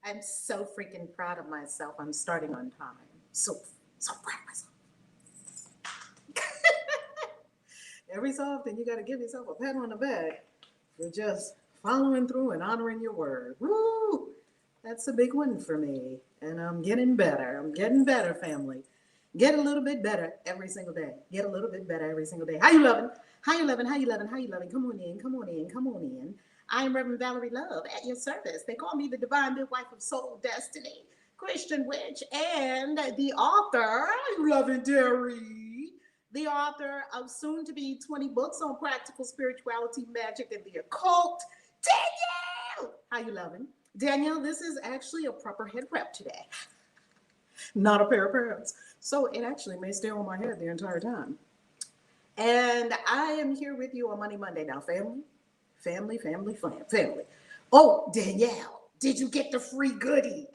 I'm so freaking proud of myself. I'm starting on time. So proud of myself. Every so often, you got to give yourself a pat on the back for just following through and honoring your word. Woo! That's a big one for me. And I'm getting better. I'm getting better, family. Get a little bit better every single day. Get a little bit better every single day. How you loving? How you loving? How you loving? How you loving? Come on in. Come on in. Come on in. I'm Reverend Valerie Love at your service. They call me the divine midwife of soul destiny, Christian witch, and the author, you loving Derry, the author of soon to be 20 books on practical spirituality, magic, and the occult. Danielle! How you loving? Danielle, this is actually a proper head wrap today, not a pair of pants. So it actually may stay on my head the entire time. And I am here with you on Money Monday now, family. Family. Oh, Danielle, did you get the free goodie?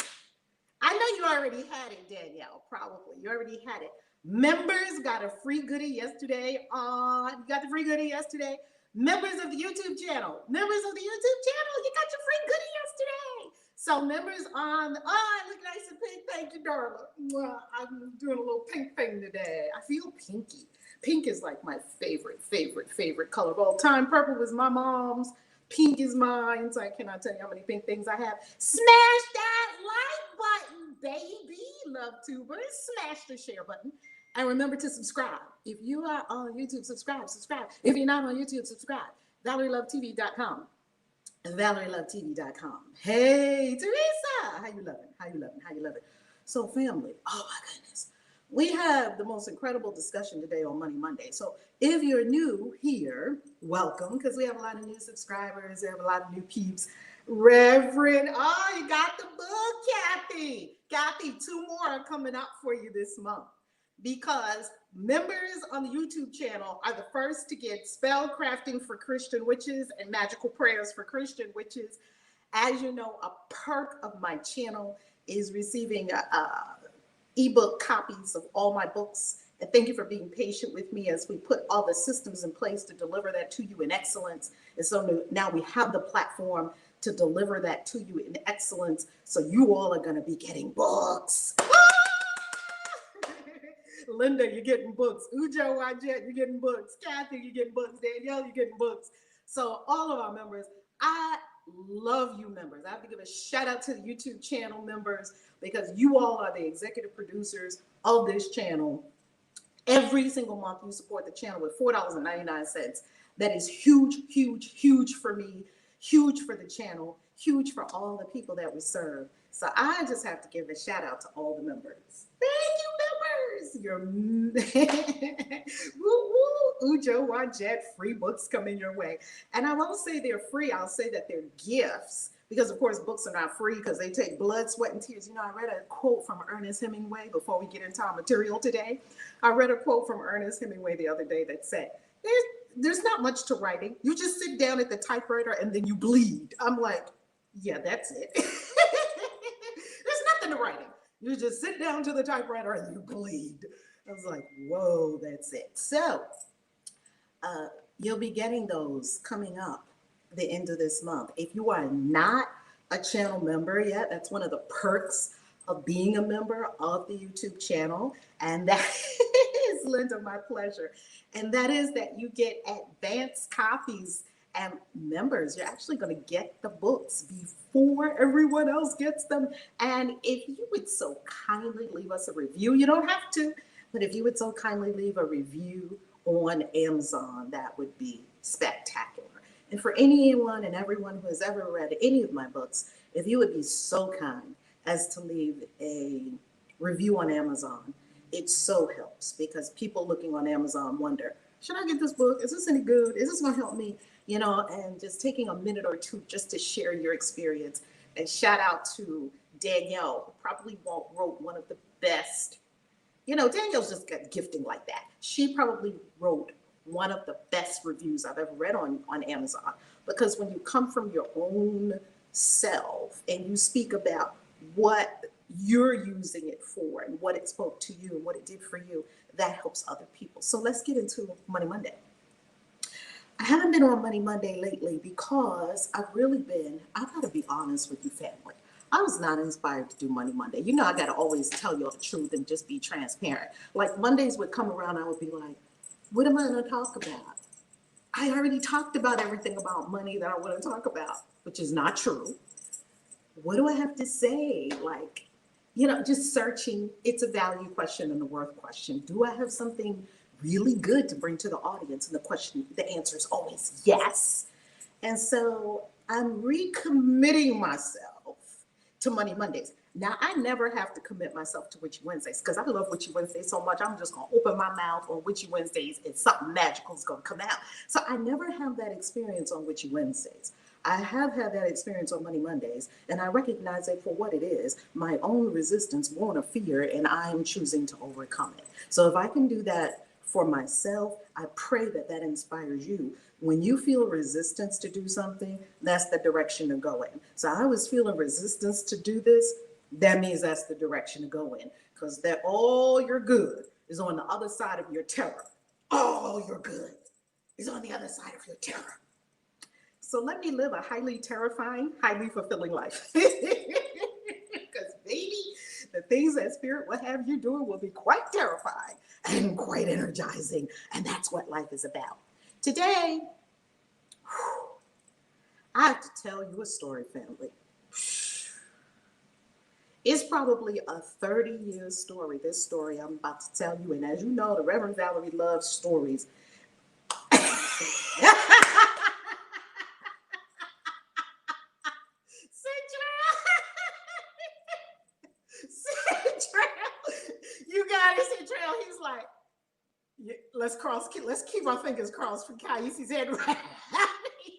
I know you already had it, Danielle, probably. You already had it. Members got a free goodie yesterday. You got the free goodie yesterday. Members of the YouTube channel. Members of the YouTube channel, you got your free goodie yesterday. So members on, I look nice and pink. Thank you, Darla. I'm doing a little pink thing today. I feel pinky. Pink is like my favorite color of all time. Purple was my mom's. Pink is mine. So I cannot tell you how many pink things I have. Smash that like button, baby. Love tubers. Smash the share button. And remember to subscribe. If you are on YouTube, subscribe. If you're not on YouTube, subscribe. ValerieLoveTV.com. ValerieLoveTV.com. Hey, Teresa. How you loving? How you loving? How you loving? So family, oh my goodness. We have the most incredible discussion today on Money Monday. So if you're new here, welcome, because we have a lot of new subscribers. We have a lot of new peeps. Reverend, oh, you got the book, Kathy. Kathy, 2 more are coming up for you this month because members on the YouTube channel are the first to get spell crafting for Christian witches and magical prayers for Christian witches. As you know, a perk of my channel is receiving ebook copies of all my books. And thank you for being patient with me as we put all the systems in place to deliver that to you in excellence. And so now we have the platform to deliver that to you in excellence. So you all are going to be getting books. Linda, you're getting books. Ujo Wajet, you're getting books. Kathy, you're getting books. Danielle, you're getting books. So all of our members, I love you members. I have to give a shout out to the YouTube channel members because you all are the executive producers of this channel. Every single month you support the channel with $4.99. That is huge for me, huge for the channel, huge for all the people that we serve. So I just have to give a shout out to all the members. Thank you, members. Your Ujo Wajet free books coming your way. And I won't say they're free. I'll say that they're gifts because, of course, books are not free because they take blood, sweat, and tears. You know, I read a quote from Ernest Hemingway before we get into our material today. I read a quote from Ernest Hemingway the other day that said, there's not much to writing. You just sit down at the typewriter and then you bleed. I'm like, yeah, that's it. There's nothing to writing. You just sit down to the typewriter and you bleed. I was like, whoa, that's it. So you'll be getting those coming up the end of this month. If you are not a channel member yet, that's one of the perks of being a member of the YouTube channel. And that is, Linda, my pleasure. And that is that you get advanced copies. And members, you're actually going to get the books before everyone else gets them. And if you would so kindly leave us a review, you don't have to, but if you would so kindly leave a review on Amazon, that would be spectacular. And for anyone and everyone who has ever read any of my books, if you would be so kind as to leave a review on Amazon, it so helps because people looking on Amazon wonder, should I get this book? Is this any good? Is this going to help me? You know, and just taking a minute or two just to share your experience. And shout out to Danielle, who probably wrote one of the best. You know, Danielle's just got gifting like that. She probably wrote one of the best reviews I've ever read on Amazon. Because when you come from your own self and you speak about what you're using it for and what it spoke to you and what it did for you, that helps other people. So let's get into Money Monday. I haven't been on Money Monday lately because I've got to be honest with you, family. I was not inspired to do Money Monday. You know, I got to always tell you all the truth and just be transparent. Like Mondays would come around, I would be like, what am I going to talk about? I already talked about everything about money that I want to talk about, which is not true. What do I have to say? Like, just searching. It's a value question and a worth question. Do I have something really good to bring to the audience? And the answer is always yes. And so I'm recommitting myself to Money Mondays. Now, I never have to commit myself to Witchy Wednesdays because I love Witchy Wednesdays so much. I'm just going to open my mouth on Witchy Wednesdays and something magical is going to come out. So I never have that experience on Witchy Wednesdays. I have had that experience on Money Mondays, and I recognize it for what it is, my own resistance born of fear, and I'm choosing to overcome it. So if I can do that for myself, I pray that that inspires you. When you feel resistance to do something, that's the direction to go in. So I was feeling resistance to do this. That means that's the direction to go in, because that all your good is on the other side of your terror. All your good is on the other side of your terror. So let me live a highly terrifying, highly fulfilling life. Because baby, the things that Spirit will have you doing will be quite terrifying and quite energizing. And that's what life is about. Today, I have to tell you a story, family. It's probably a 30-year story, this story I'm about to tell you. And as you know, the Reverend Valerie loves stories. You got it, Central. He's like, let's keep our fingers crossed for Kai's head right. He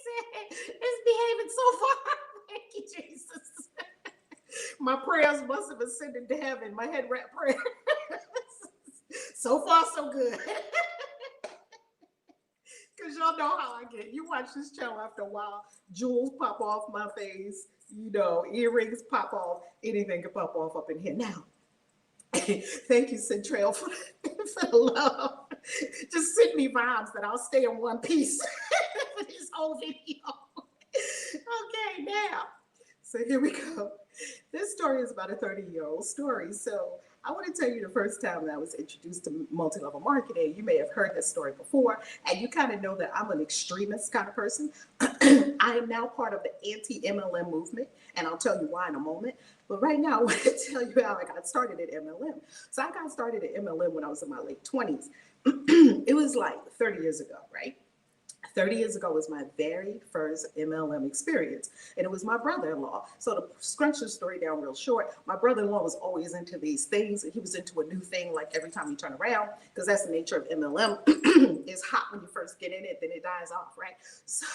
said, it's behaving so far. Thank you, Jesus. My prayers must have ascended to heaven. My head wrap prayer. So far, so good. Because y'all know how I get. You watch this channel after a while, jewels pop off my face, earrings pop off, anything can pop off up in here. Now, thank you, Central, for the love. Just send me vibes that I'll stay in one piece for this whole video. Okay, now, so here we go. This story is about a 30-year-old story. So I want to tell you the first time that I was introduced to multi-level marketing. You may have heard this story before, and you kind of know that I'm an extremist kind of person. I am now part of the anti-MLM movement, and I'll tell you why in a moment. But right now, I want to tell you how I got started at MLM. So I got started at MLM when I was in my late 20s. It was like 30 years ago, right? 30 years ago was my very first MLM experience, and it was my brother-in-law. So to scrunch the story down real short, my brother-in-law was always into these things, and he was into a new thing like every time you turn around, because that's the nature of MLM. It's hot when you first get in it, then it dies off, right? So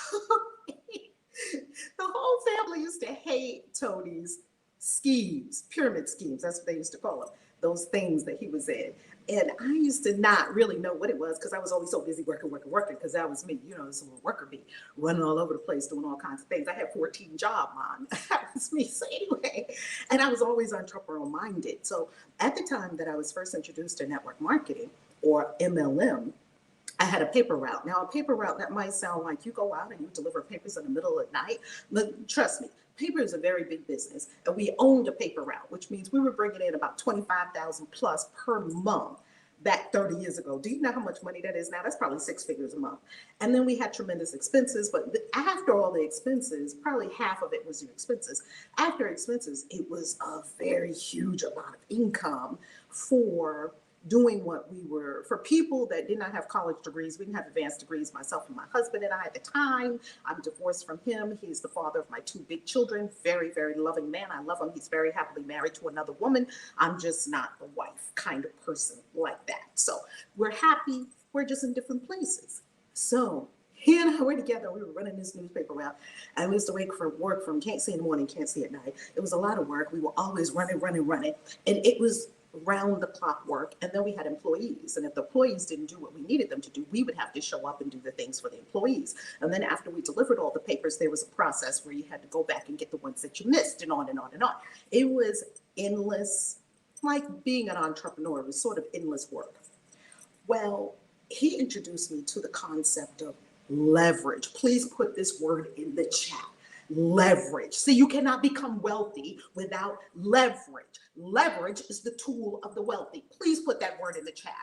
the whole family used to hate Tony's schemes, pyramid schemes. That's what they used to call them, those things that he was in. And I used to not really know what it was because I was always so busy working, because that was me. This little worker bee running all over the place, doing all kinds of things. I had 14 jobs, man. That was me. So anyway, and I was always entrepreneurial minded. So at the time that I was first introduced to network marketing, or MLM, I had a paper route. Now, a paper route, that might sound like you go out and you deliver papers in the middle of the night. But trust me, paper is a very big business, and we owned a paper route, which means we were bringing in about 25,000 plus per month back 30 years ago. Do you know how much money that is now? That's probably 6 figures a month. And then we had tremendous expenses, but after all the expenses, probably half of it was your expenses. After expenses, it was a very huge amount of income for doing what we were, for people that did not have college degrees. We didn't have advanced degrees, myself and my husband and I at the time. I'm divorced from him. He's the father of my 2 big children. Very, very loving man. I love him. He's very happily married to another woman. I'm just not the wife kind of person like that. So we're happy. We're just in different places. So he and I were together. We were running this newspaper route. I used to wake for work from can't see in the morning, can't see at night. It was a lot of work. We were always running. And it was round the clock work. And then we had employees. And if the employees didn't do what we needed them to do, we would have to show up and do the things for the employees. And then after we delivered all the papers, there was a process where you had to go back and get the ones that you missed, and on and on and on. It was endless, like being an entrepreneur. It was sort of endless work. Well, he introduced me to the concept of leverage. Please put this word in the chat. Leverage. See, you cannot become wealthy without leverage. Leverage is the tool of the wealthy. Please put that word in the chat.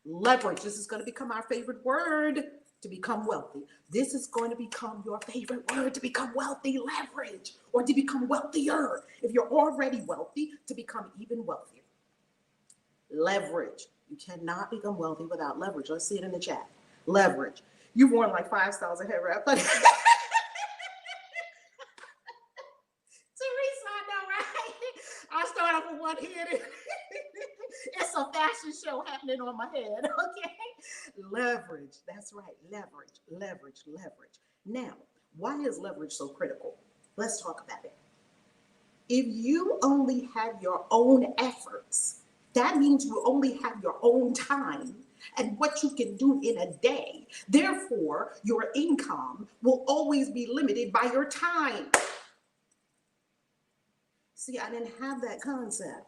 Leverage. This is going to become our favorite word to become wealthy. This is going to become your favorite word to become wealthy. Leverage, or to become wealthier. If you're already wealthy, to become even wealthier. Leverage. You cannot become wealthy without leverage. Let's see it in the chat. Leverage. You've worn like 5 styles of hair wrap. Teresa, I know, right? I start off with one head. It's a fashion show happening on my head, okay? Leverage. That's right. Leverage, leverage, leverage. Now, why is leverage so critical? Let's talk about it. If you only have your own efforts, that means you only have your own time and what you can do in a day. Therefore, your income will always be limited by your time. See, I didn't have that concept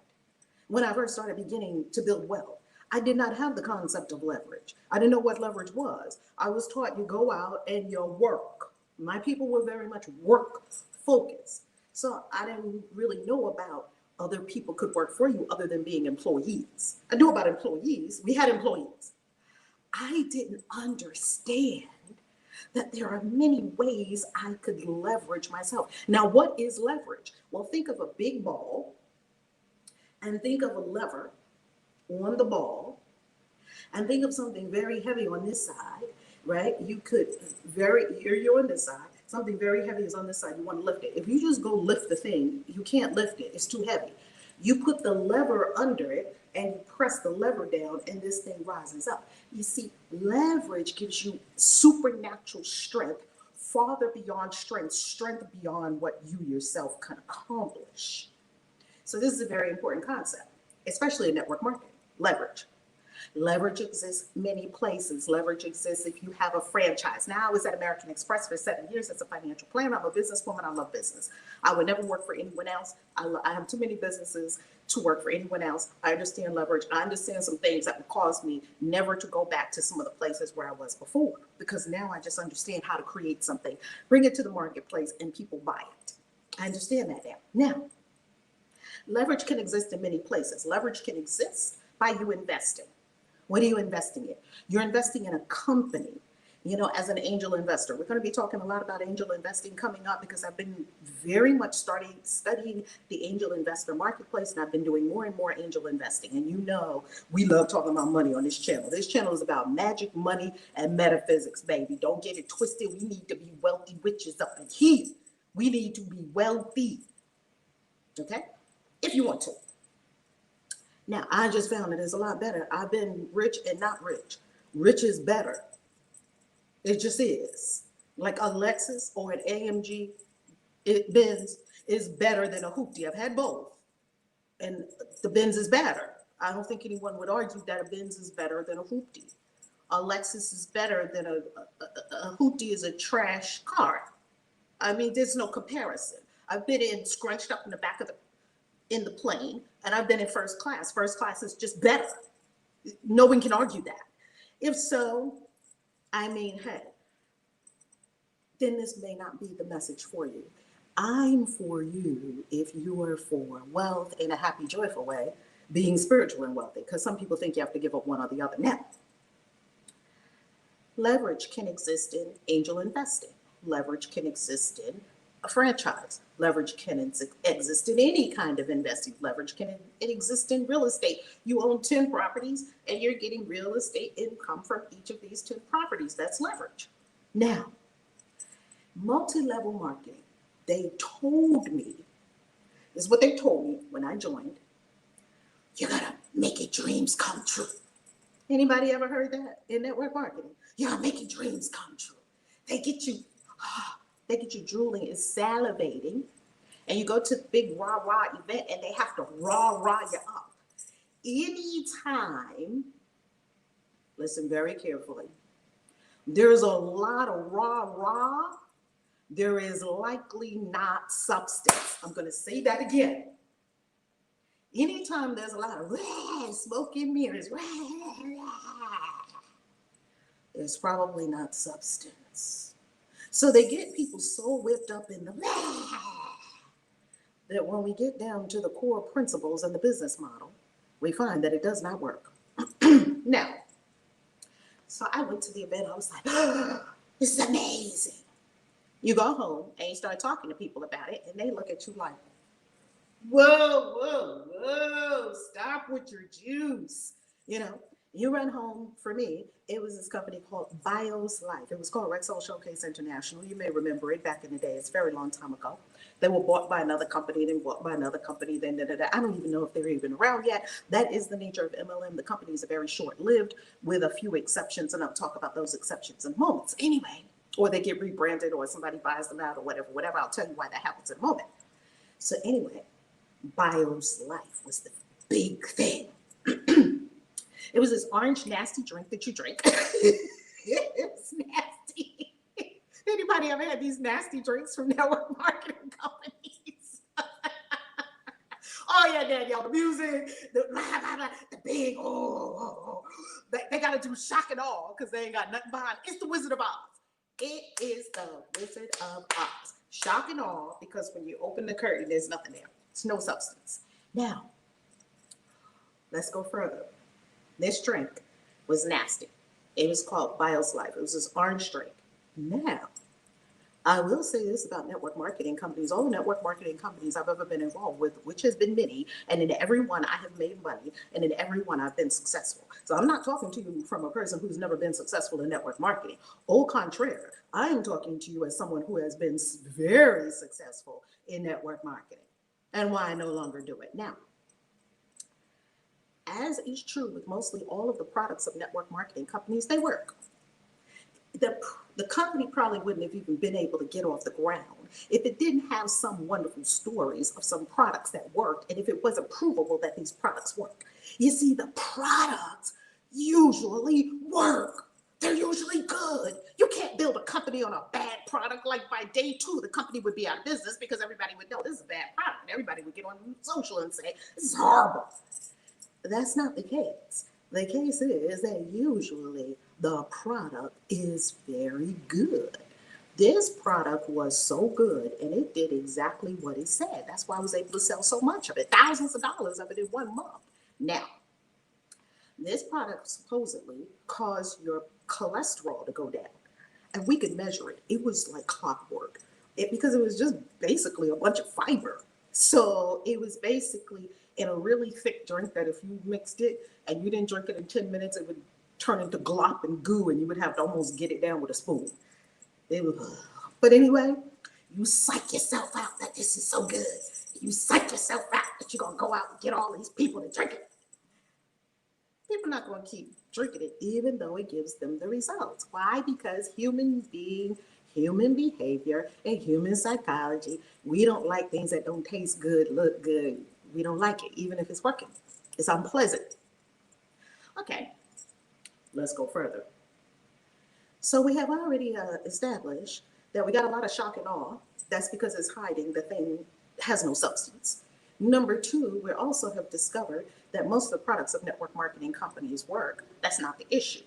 when I first started beginning to build wealth. I did not have the concept of leverage. I didn't know what leverage was. I was taught you go out and you work. My people were very much work focused. So I didn't really know about other people could work for you other than being employees. I knew about employees. We had employees. I didn't understand that there are many ways I could leverage myself. Now, what is leverage? Well, think of a big ball and think of a lever on the ball and think of something very heavy on this side, right? You could you're on this side, something very heavy is on this side, you want to lift it. If you just go lift the thing, you can't lift it, it's too heavy. You put the lever under it and you press the lever down and this thing rises up. You see, leverage gives you supernatural strength, farther beyond strength, strength beyond what you yourself can accomplish. So this is a very important concept, especially in network marketing. Leverage. Leverage exists many places. Leverage exists if you have a franchise. Now, I was at American Express for 7 years as a financial planner. I'm a businesswoman. I love business. I would never work for anyone else. I have too many businesses to work for anyone else. I understand leverage. I understand some things that would cause me never to go back to some of the places where I was before, because now I just understand how to create something, bring it to the marketplace, and people buy it. I understand that now. Now, leverage can exist in many places. Leverage can exist by you investing. What are you investing in? You're investing in a company, as an angel investor. We're going to be talking a lot about angel investing coming up because I've been very much studying the angel investor marketplace, and I've been doing more and more angel investing. And we love talking about money on this channel. This channel is about magic, money, and metaphysics, baby. Don't get it twisted. We need to be wealthy witches up in here. We need to be wealthy, okay? If you want to. Now, I just found that it's a lot better. I've been rich and not rich. Rich is better. It just is. Like a Lexus or an AMG Benz is better than a hoopty. I've had both. And the Benz is better. I don't think anyone would argue that a Benz is better than a hoopty. A Lexus is better than a hoopty is a trash car. I mean, there's no comparison. I've been scrunched up in the back of in the plane, and I've been in first class. First class is just better. No one can argue that. If so, hey, then this may not be the message for you. I'm for you if you are for wealth in a happy, joyful way, being spiritual and wealthy, because some people think you have to give up one or the other. Now, leverage can exist in angel investing. Leverage can exist in a franchise. Leverage can exist in any kind of investing. Leverage can exist in real estate. You own 10 properties and you're getting real estate income from each of these 10 properties. That's leverage. Now, multi-level marketing, they told me, this is what they told me when I joined, you gotta make your dreams come true. Anybody ever heard that in network marketing? You're making dreams come true. They get you drooling and salivating, and you go to the big rah-rah event and they have to rah-rah you up. Anytime, listen very carefully, there's a lot of rah-rah, there is likely not substance. I'm going to say that again. Anytime there's a lot of smoke and mirrors, there's probably not substance. So they get people so whipped up in the that when we get down to the core principles and the business model, we find that it does not work. Now, so I went to the event. I was like, oh, this is amazing. You go home and you start talking to people about it, and they look at you like, whoa, whoa, whoa, stop with your juice. You know, you run home. For me, it was this company called Bios Life. It was called Rexall Showcase International. You may remember it back in the day. It's a very long time ago. They were bought by another company, then bought by another company, then I don't even know if they're even around yet. That is the nature of MLM. The companies are very short-lived with a few exceptions, and I'll talk about those exceptions in moments. Anyway, or they get rebranded or somebody buys them out or whatever. I'll tell you why that happens in a moment. So anyway, Bios Life was the big thing. It was this orange nasty drink that you drink. It was nasty. Anybody ever had these nasty drinks from network marketing companies? Oh yeah, Danielle, the music, the big, they got to do shock and awe because they ain't got nothing behind it. It's the Wizard of Oz. It is the Wizard of Oz. Shock and awe, because when you open the curtain, there's nothing there. It's no substance. Now, let's go further. This drink was nasty. It was called Bios Life. It was this orange drink. Now, I will say this about network marketing companies. All the network marketing companies I've ever been involved with, which has been many, and in every one I have made money, and in every one I've been successful. So I'm not talking to you from a person who's never been successful in network marketing. Au contraire, I am talking to you as someone who has been very successful in network marketing and why I no longer do it. Now, as is true with mostly all of the products of network marketing companies, they work. The company probably wouldn't have even been able to get off the ground if it didn't have some wonderful stories of some products that worked, and if it wasn't provable that these products work. You see, the products usually work. They're usually good. You can't build a company on a bad product. Like by day 2, the company would be out of business because everybody would know this is a bad product. And everybody would get on social and say, this is horrible. That's not the case. The case is that usually the product is very good. This product was so good and it did exactly what it said. That's why I was able to sell so much of it, thousands of dollars of it in 1 month. Now, this product supposedly caused your cholesterol to go down, and we could measure it. It was like clockwork because it was just basically a bunch of fiber. So it was basically in a really thick drink that if you mixed it and you didn't drink it in 10 minutes, it would turn into glop and goo, and you would have to almost get it down with a spoon. But anyway, you psych yourself out that this is so good. You psych yourself out that you're going to go out and get all these people to drink it. People are not going to keep drinking it, even though it gives them the results. Why? Because human behavior, and human psychology, we don't like things that don't taste good, look good. We don't like it, even if it's working. It's unpleasant. Okay, let's go further. So we have already established that we got a lot of shock and awe. That's because it's hiding. The thing has no substance. Number 2, we also have discovered that most of the products of network marketing companies work. That's not the issue.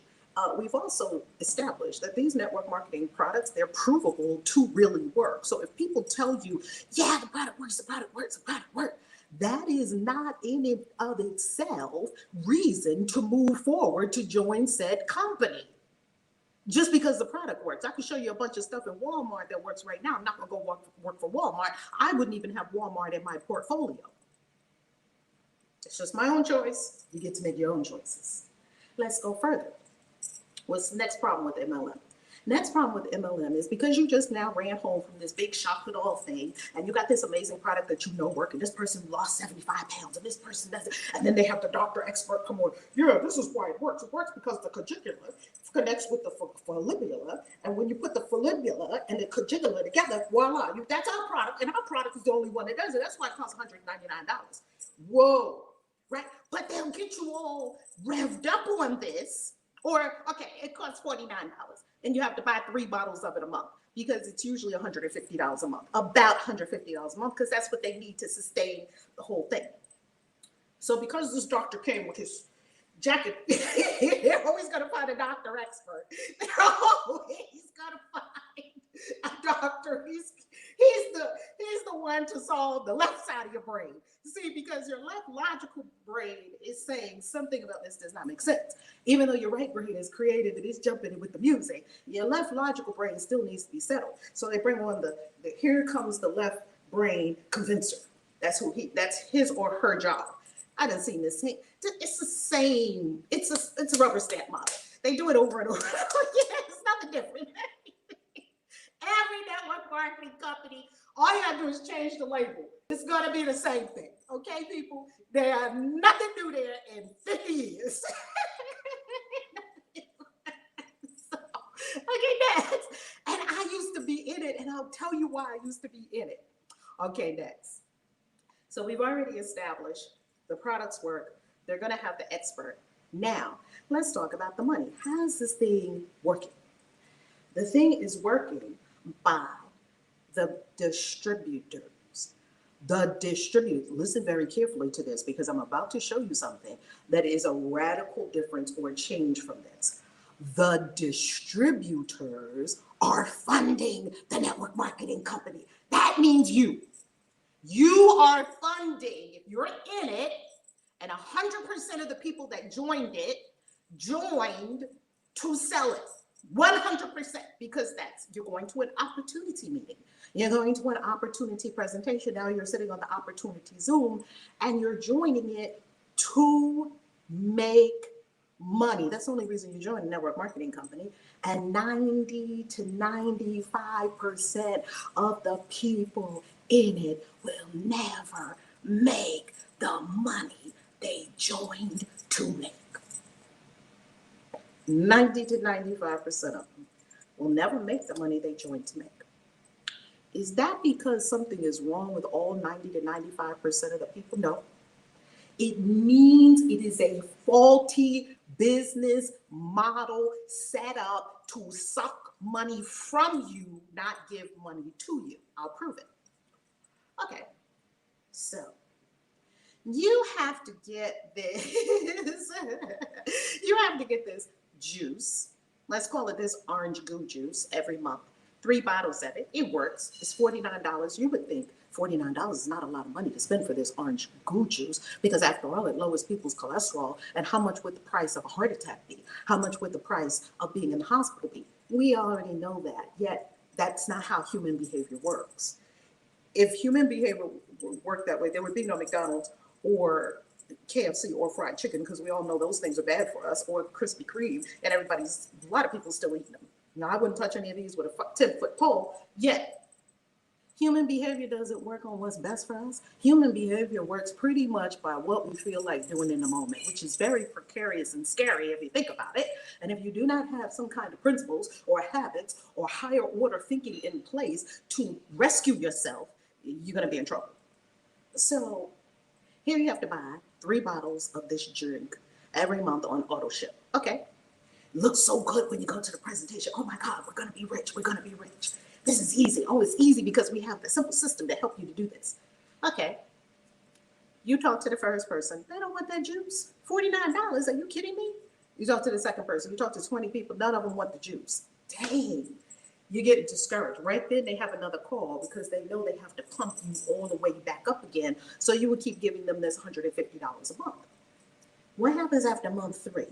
We've also established that these network marketing products, they're provable to really work. So if people tell you, yeah, the product works, the product works, the product works, that is not in and of itself reason to move forward to join said company. Just because the product works. I can show you a bunch of stuff in Walmart that works right now. I'm not going to go work for Walmart. I wouldn't even have Walmart in my portfolio. It's just my own choice. You get to make your own choices. Let's go further. What's the next problem with MLM? Next problem with MLM is because you just now ran home from this big shock and all thing, and you got this amazing product that you know working. This person lost 75 pounds, and this person doesn't. And then they have the doctor expert come on. Yeah, this is why it works. It works because the congulate connects with the fibula, and when you put the fibula and the congulate together, voila, that's our product, and our product is the only one that does it. That's why it costs $199. Whoa, right? But they'll get you all revved up on this. Or, okay, it costs $49, and you have to buy 3 bottles of it a month because it's usually $150 a month, about $150 a month, because that's what they need to sustain the whole thing. So because this doctor came with his jacket, they're always going to find a doctor expert. They're always going to find trying to solve the left side of your brain. See, because your left logical brain is saying something about this does not make sense. Even though your right brain is creative, it is jumping in with the music. Your left logical brain still needs to be settled. So they bring on the here comes the left brain convincer. That's his or her job. I done seen this thing. It's the same. It's a rubber stamp model. They do it over and over. Yeah, it's nothing different. Every network marketing company, all you have to do is change the label. It's going to be the same thing. Okay, people? There's nothing new there in 50 years. So, okay, next. And I used to be in it, and I'll tell you why I used to be in it. Okay, next. So we've already established the products work. They're going to have the expert. Now, let's talk about the money. How is this thing working? The thing is working by the distributors. The distributors, listen very carefully to this because I'm about to show you something that is a radical difference or change from this. The distributors are funding the network marketing company. That means you. You are funding, if you're in it, and 100% of the people that joined to sell it. 100%, because you're going to an opportunity meeting. You're going to an opportunity presentation. Now you're sitting on the opportunity Zoom and you're joining it to make money. That's the only reason you join a network marketing company. And 90 to 95% of the people in it will never make the money they joined to make. 90 to 95% of them will never make the money they joined to make. Is that because something is wrong with all 90 to 95% of the people? No. It means it is a faulty business model set up to suck money from you, not give money to you. I'll prove it. Okay, so you have to get this. You have to get this juice. Let's call it this orange goo juice every month. 3 bottles of it. It works. It's $49. You would think $49 is not a lot of money to spend for this orange goo juice because after all, it lowers people's cholesterol. And how much would the price of a heart attack be? How much would the price of being in the hospital be? We already know that, yet that's not how human behavior works. If human behavior worked that way, there would be no McDonald's or KFC or fried chicken because we all know those things are bad for us, or Krispy Kreme, and a lot of people still eating them. Now, I wouldn't touch any of these with a 10-foot pole, yet human behavior doesn't work on what's best for us. Human behavior works pretty much by what we feel like doing in the moment, which is very precarious and scary if you think about it. And if you do not have some kind of principles or habits or higher order thinking in place to rescue yourself, you're going to be in trouble. So here you have to buy 3 bottles of this drink every month on auto ship. Okay. Looks so good when you go to the presentation. Oh my God, we're going to be rich. We're going to be rich. This is easy. Oh, it's easy because we have the simple system to help you to do this. Okay. You talk to the first person. They don't want that juice. $49. Are you kidding me? You talk to the second person. You talk to 20 people. None of them want the juice. Dang. You get discouraged. Right then they have another call because they know they have to pump you all the way back up again. So you would keep giving them this $150 a month. What happens after month 3?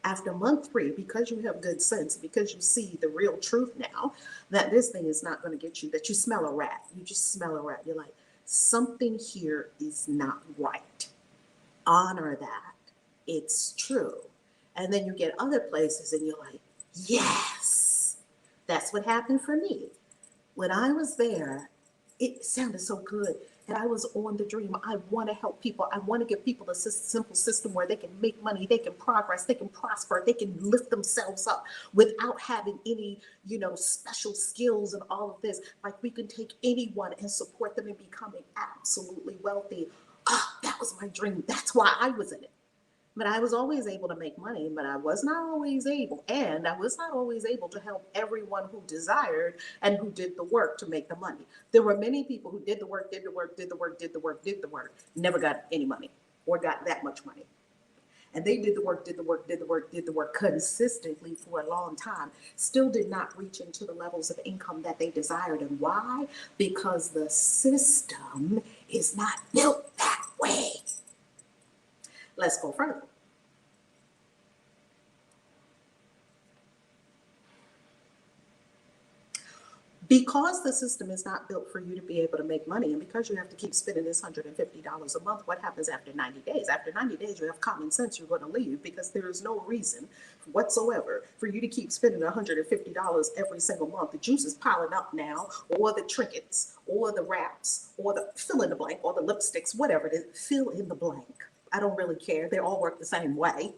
After month 3, because you have good sense, because you see the real truth now, that this thing is not going to get you, that you smell a rat. You just smell a rat. You're like, something here is not right. Honor that. It's true. And then you get other places and you're like, yes, that's what happened for me. When I was there, it sounded so good. And I was on the dream. I want to help people. I want to give people a simple system where they can make money, they can progress, they can prosper, they can lift themselves up without having any, special skills and all of this. Like we can take anyone and support them in becoming absolutely wealthy. Oh, that was my dream. That's why I was in it. But I was always able to make money, but I was not always able. And I was not always able to help everyone who desired and who did the work to make the money. There were many people who did the work, never got any money or got that much money. And they did the work, did the work consistently for a long time, still did not reach into the levels of income that they desired. And why? Because the system is not built that way. Let's go further. Because the system is not built for you to be able to make money, and because you have to keep spending this $150 a month, what happens after 90 days? After 90 days, you have common sense, you're going to leave, because there is no reason whatsoever for you to keep spending $150 every single month. The juice is piling up now, or the trinkets, or the wraps, or the fill in the blank, or the lipsticks, whatever it is, fill in the blank. I don't really care. They all work the same way.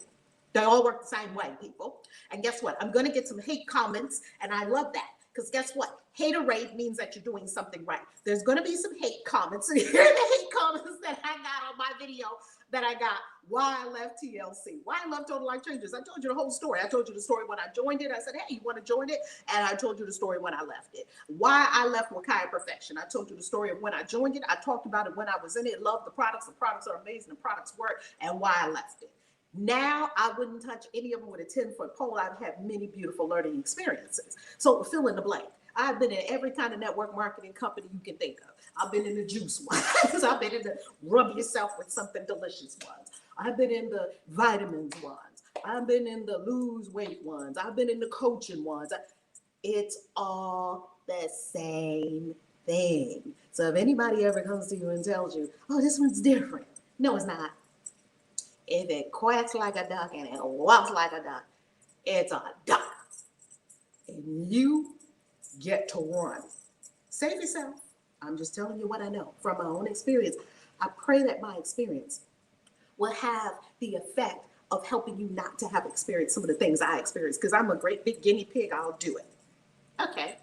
They all work the same way, people. And guess what? I'm going to get some hate comments, and I love that. Because guess what? Haterade means that you're doing something right. There's going to be some hate comments. And here are the hate comments that I got on my video that I got. Why I left TLC. Why I love Total Life Changers. I told you the whole story. I told you the story when I joined it. I said, hey, you want to join it? And I told you the story when I left it. Why I left Wakaya Perfection. I told you the story of when I joined it. I talked about it when I was in it. Loved the products. The products are amazing. The products work. And why I left it. Now, I wouldn't touch any of them with a 10-foot pole. I've had many beautiful learning experiences. So fill in the blank. I've been in every kind of network marketing company you can think of. I've been in the juice ones. I've been in the rub yourself with something delicious ones. I've been in the vitamins ones. I've been in the lose weight ones. I've been in the coaching ones. It's all the same thing. So if anybody ever comes to you and tells you, oh, this one's different. No, it's not. If it quacks like a duck and it walks like a duck, it's a duck. And you get to run. Save yourself. I'm just telling you what I know from my own experience. I pray that my experience will have the effect of helping you not to have experienced some of the things I experienced, because I'm a great big guinea pig. I'll do it. Okay.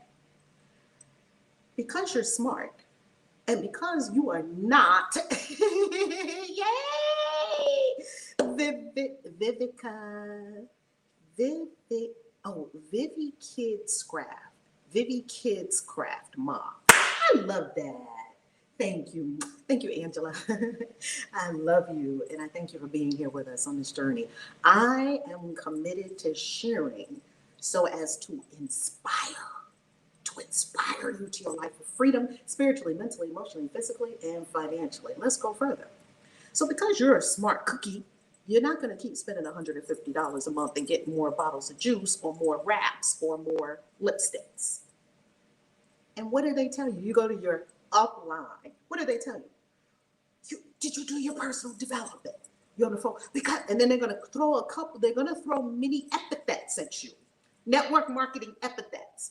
Because you're smart and because you are not, yay! Vivica, Vivi Kids Craft Mom. I love that. Thank you, Angela. I love you, and I thank you for being here with us on this journey. I am committed to sharing so as to inspire you to your life of freedom, spiritually, mentally, emotionally, physically, and financially. Let's go further. So because you're a smart cookie, you're not going to keep spending $150 a month and get more bottles of juice or more wraps or more lipsticks. And what do they tell you? You go to your upline. What do they tell you? Did you do your personal development? You're on the phone. And then they're going to throw many epithets at you. Network marketing epithets.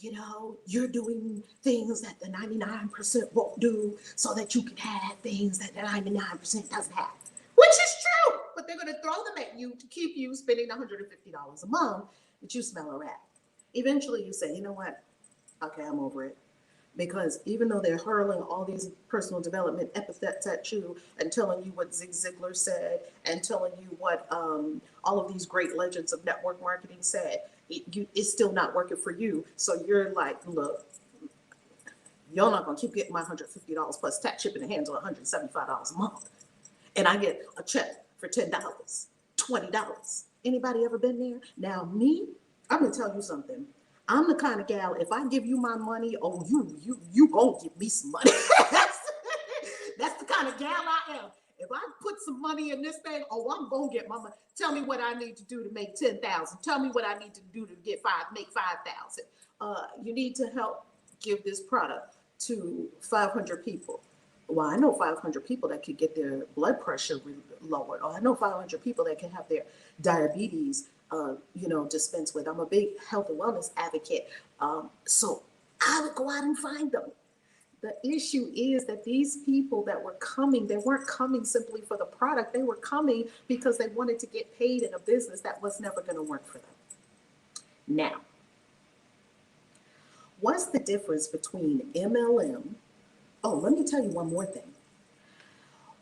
You know, you're doing things that the 99% won't do so that you can have things that the 99% doesn't have. Which is true, but they're going to throw them at you to keep you spending $150 a month, but you smell a rat. Eventually you say, you know what? Okay, I'm over it. Because even though they're hurling all these personal development epithets at you and telling you what Zig Ziglar said and telling you what all of these great legends of network marketing said, it's still not working for you. So you're like, look, you're not going to keep getting my $150 plus tax, shipping and handling $175 a month. And I get a check for $10, $20. Anybody ever been there? Now, me, I'm going to tell you something. I'm the kind of gal, if I give you my money, oh, you gonna give me some money. That's the kind of gal I am. If I put some money in this thing, oh, I'm gonna get my money. Tell me what I need to do to make 10,000. Tell me what I need to do to make 5,000. You need to help give this product to 500 people. Well, I know 500 people that could get their blood pressure lowered. Or I know 500 people that can have their diabetes dispensed with. I'm a big health and wellness advocate. So I would go out and find them. The issue is that these people that were coming, they weren't coming simply for the product. They were coming because they wanted to get paid in a business that was never going to work for them. Now, what's the difference between MLM? Oh, let me tell you one more thing.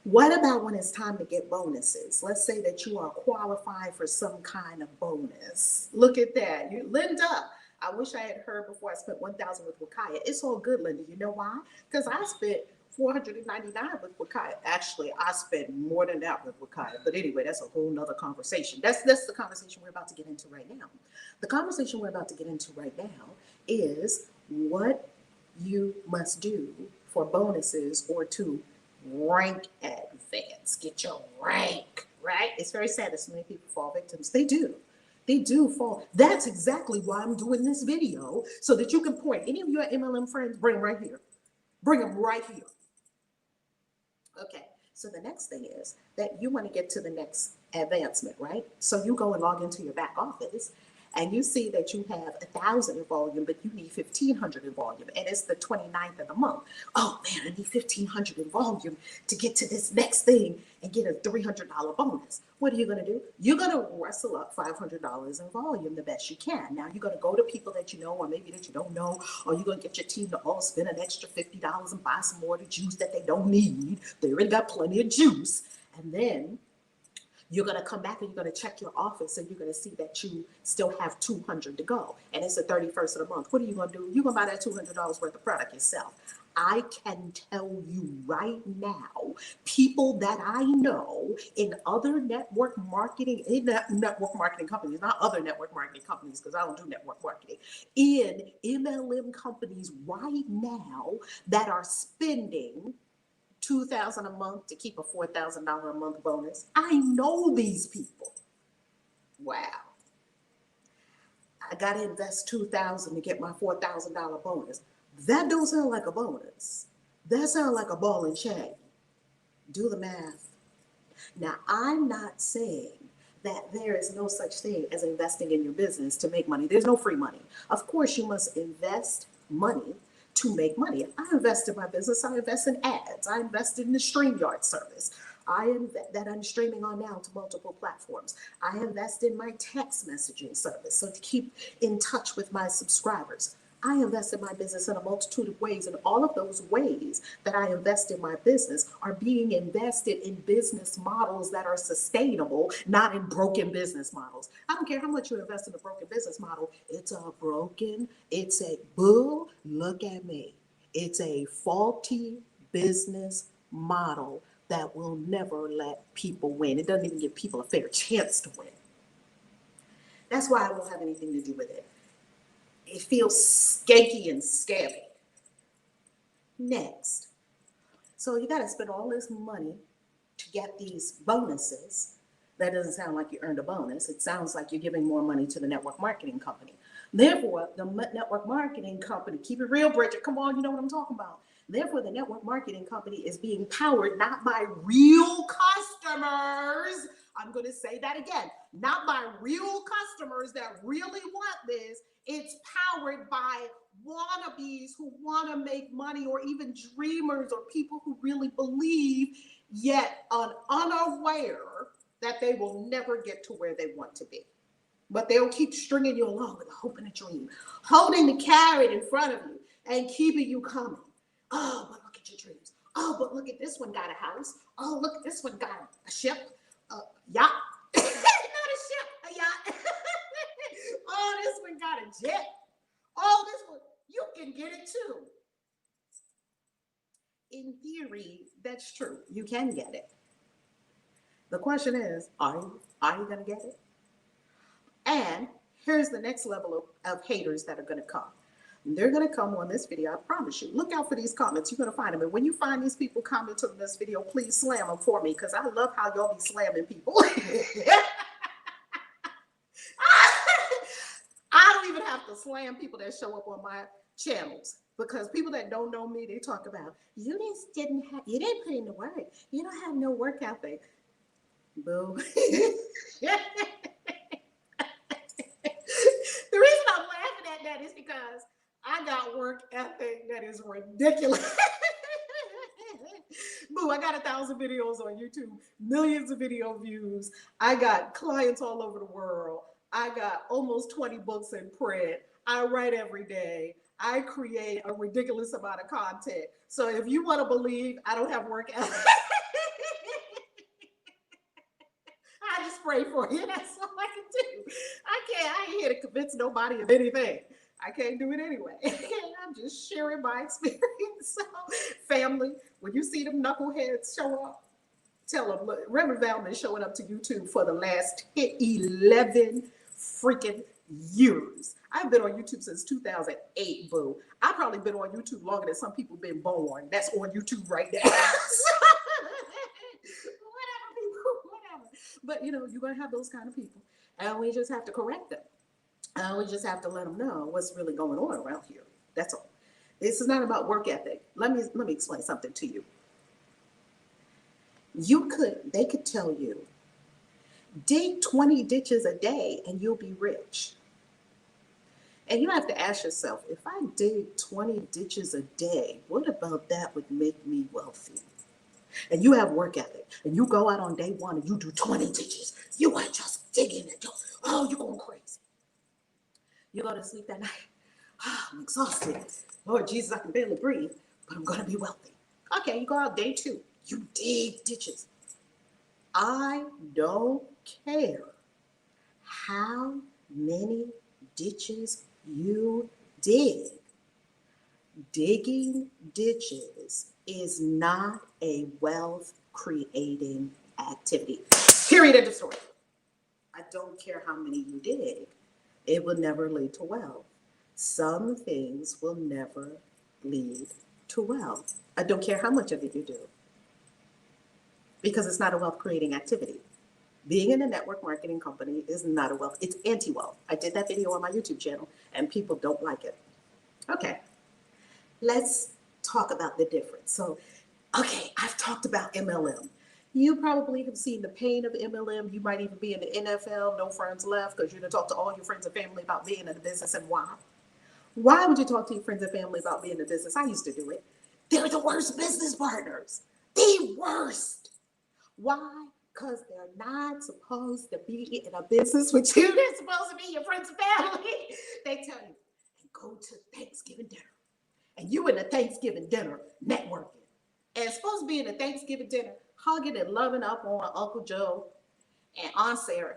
What about when it's time to get bonuses? Let's say that you are qualified for some kind of bonus. Look at that. Linda, I wish I had heard before I spent $1,000 with Wakaya. It's all good, Linda. You know why? Because I spent $499 with Wakaya. Actually, I spent more than that with Wakaya. But anyway, that's a whole nother conversation. That's the conversation we're about to get into right now. The conversation we're about to get into right now is what you must do for bonuses or to rank advance. Get your rank, right? It's very sad that so many people fall victims. They do. They do fall. That's exactly why I'm doing this video, so that you can point any of your MLM friends, bring them right here. Bring them right here. Okay, so the next thing is that you want to get to the next advancement, right? So you go and log into your back office and you see that you have 1,000 in volume, but you need 1,500 in volume, and it's the 29th of the month. Oh man, I need 1,500 in volume to get to this next thing and get a $300 bonus. What are you going to do? You're going to wrestle up $500 in volume the best you can. Now you're going to go to people that you know, or maybe that you don't know, or you're going to get your team to all spend an extra $50 and buy some more of the juice that they don't need. They already got plenty of juice. And then you're going to come back and you're going to check your office and you're going to see that you still have 200 to go. And it's the 31st of the month. What are you going to do? You're going to buy that $200 worth of product yourself. I can tell you right now, people that I know in other network marketing, network marketing companies, not other network marketing companies, because I don't do network marketing, in MLM companies right now that are spending $2,000 a month to keep a $4,000 a month bonus. I know these people. Wow. I got to invest $2,000 to get my $4,000 bonus. That don't sound like a bonus. That sounds like a ball and chain. Do the math. Now, I'm not saying that there is no such thing as investing in your business to make money. There's no free money. Of course, you must invest money to make money. I invest in my business. I invest in ads. I invested in the StreamYard service. That I'm streaming on now to multiple platforms. I invest in my text messaging service, so to keep in touch with my subscribers. I invest in my business in a multitude of ways, and all of those ways that I invest in my business are being invested in business models that are sustainable, not in broken business models. I don't care how much you invest in a broken business model. It's a broken, it's a bull, look at me. It's a faulty business model that will never let people win. It doesn't even give people a fair chance to win. That's why I won't have anything to do with it. It feels skanky and scabby. Next. So you got to spend all this money to get these bonuses. That doesn't sound like you earned a bonus. It sounds like you're giving more money to the network marketing company. Therefore, the network marketing company, keep it real, Bridget, come on, you know what I'm talking about. Therefore, the network marketing company is being powered not by real customers. I'm going to say that again. Not by real customers that really want this. It's powered by wannabes who want to make money, or even dreamers, or people who really believe yet are unaware that they will never get to where they want to be. But they'll keep stringing you along with a hope and a dream, holding the carrot in front of you and keeping you coming. Oh, but look at your dreams. Oh, but look at this one got a house. Oh, look, this one got a ship, a yacht. Not a ship, a yacht. Oh, this one got a jet. Oh, this one, you can get it too. In theory, that's true. You can get it. The question is, are you going to get it? And here's the next level of haters that are going to come. They're going to come on this video, I promise you. Look out for these comments. You're going to find them. And when you find these people commenting on this video, please slam them for me, because I love how y'all be slamming people. I don't even have to slam people that show up on my channels, because people that don't know me, they talk about, you didn't put in the work. You don't have no work ethic. Boo. The reason I'm laughing at that is because I got work ethic that is ridiculous. Boo, I got 1,000 videos on YouTube, millions of video views. I got clients all over the world. I got almost 20 books in print. I write every day. I create a ridiculous amount of content. So if you want to believe I don't have work ethic, I just pray for you. That's all I can do. I ain't here to convince nobody of anything. I can't do it anyway. I'm just sharing my experience. So, family, when you see them knuckleheads show up, tell them, look, Reverend Val been showing up to YouTube for the last 11 freaking years. I've been on YouTube since 2008, boo. I've probably been on YouTube longer than some people been born. That's on YouTube right now. Whatever, people, whatever. But, you're going to have those kind of people. And we just have to correct them. We just have to let them know what's really going on around here. That's all. This is not about work ethic. Let me explain something to you. They could tell you, dig 20 ditches a day and you'll be rich. And you have to ask yourself, if I dig 20 ditches a day, what about that would make me wealthy? And you have work ethic, and you go out on day one and you do 20 ditches. You are just digging it. Oh, you're going crazy. You go to sleep that night. Oh, I'm exhausted. Lord Jesus, I can barely breathe, but I'm going to be wealthy. Okay, you go out day two. You dig ditches. I don't care how many ditches you dig. Digging ditches is not a wealth creating activity. Period of the story. I don't care how many you dig. It will never lead to wealth. Some things will never lead to wealth. I don't care how much of it you do, because it's not a wealth creating activity. Being in a network marketing company is not a wealth. It's anti-wealth. I did that video on my YouTube channel and people don't like it. Okay, let's talk about the difference. So, okay, I've talked about MLM. You probably have seen the pain of MLM. You might even be in the NFL, no friends left, because you're going to talk to all your friends and family about being in the business. And why? Why would you talk to your friends and family about being in the business? I used to do it. They're the worst business partners. The worst. Why? Because they're not supposed to be in a business with you. They're supposed to be your friends and family. They tell you, go to Thanksgiving dinner. And you in the Thanksgiving dinner networking. And it's supposed to be in the Thanksgiving dinner, hugging and loving up on Uncle Joe and Aunt Sarah,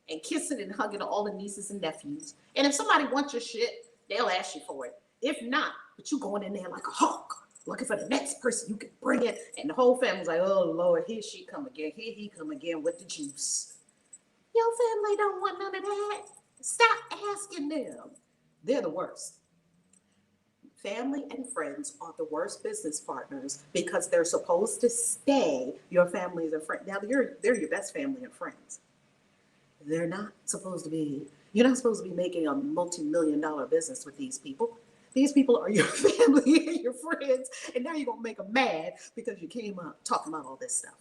and kissing and hugging all the nieces and nephews. And if somebody wants your shit, they'll ask you for it. If not, but you going in there like a hawk, looking for the next person you can bring in. And the whole family's like, oh, Lord, here she come again. Here he come again with the juice. Your family don't want none of that. Stop asking them. They're the worst. Family and friends are the worst business partners because they're supposed to stay your family and friends. Now, they're your best family and friends. They're not supposed to be, you're not supposed to be making a multi-million-dollar business with these people. These people are your family and your friends, and now you're going to make them mad because you came up talking about all this stuff.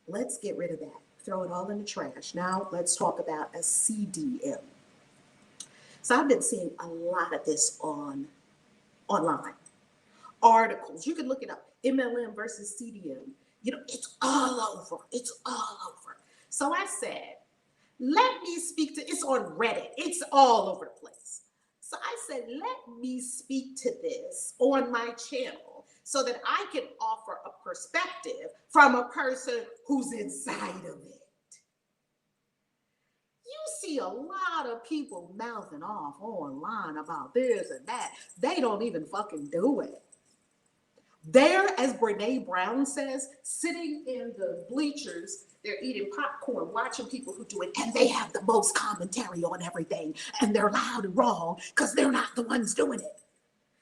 Let's get rid of that. Throw it all in the trash. Now, let's talk about a CDM. So I've been seeing a lot of this online. Articles, you can look it up, MLM versus CDM. It's all over. It's all over. So I said, let me speak to, it's on Reddit. It's all over the place. So I said, let me speak to this on my channel so that I can offer a perspective from a person who's inside of it. You see a lot of people mouthing off online about this and that. They don't even fucking do it. They're, as Brene Brown says, sitting in the bleachers, they're eating popcorn, watching people who do it, and they have the most commentary on everything, and they're loud and wrong because they're not the ones doing it.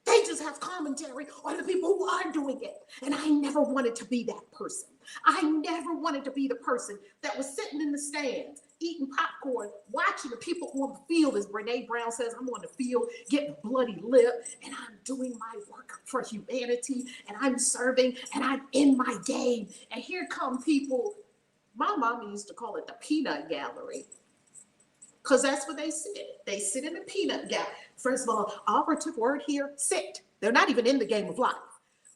They just have commentary on the people who are doing it. And I never wanted to be that person. I never wanted to be the person that was sitting in the stands, eating popcorn, watching the people on the field, as Brene Brown says, I'm on the field getting a bloody lip, and I'm doing my work for humanity, and I'm serving, and I'm in my game. And here come people, my mama used to call it the peanut gallery, because that's where they sit. They sit in the peanut gallery. First of all, operative word here, sit. They're not even in the game of life.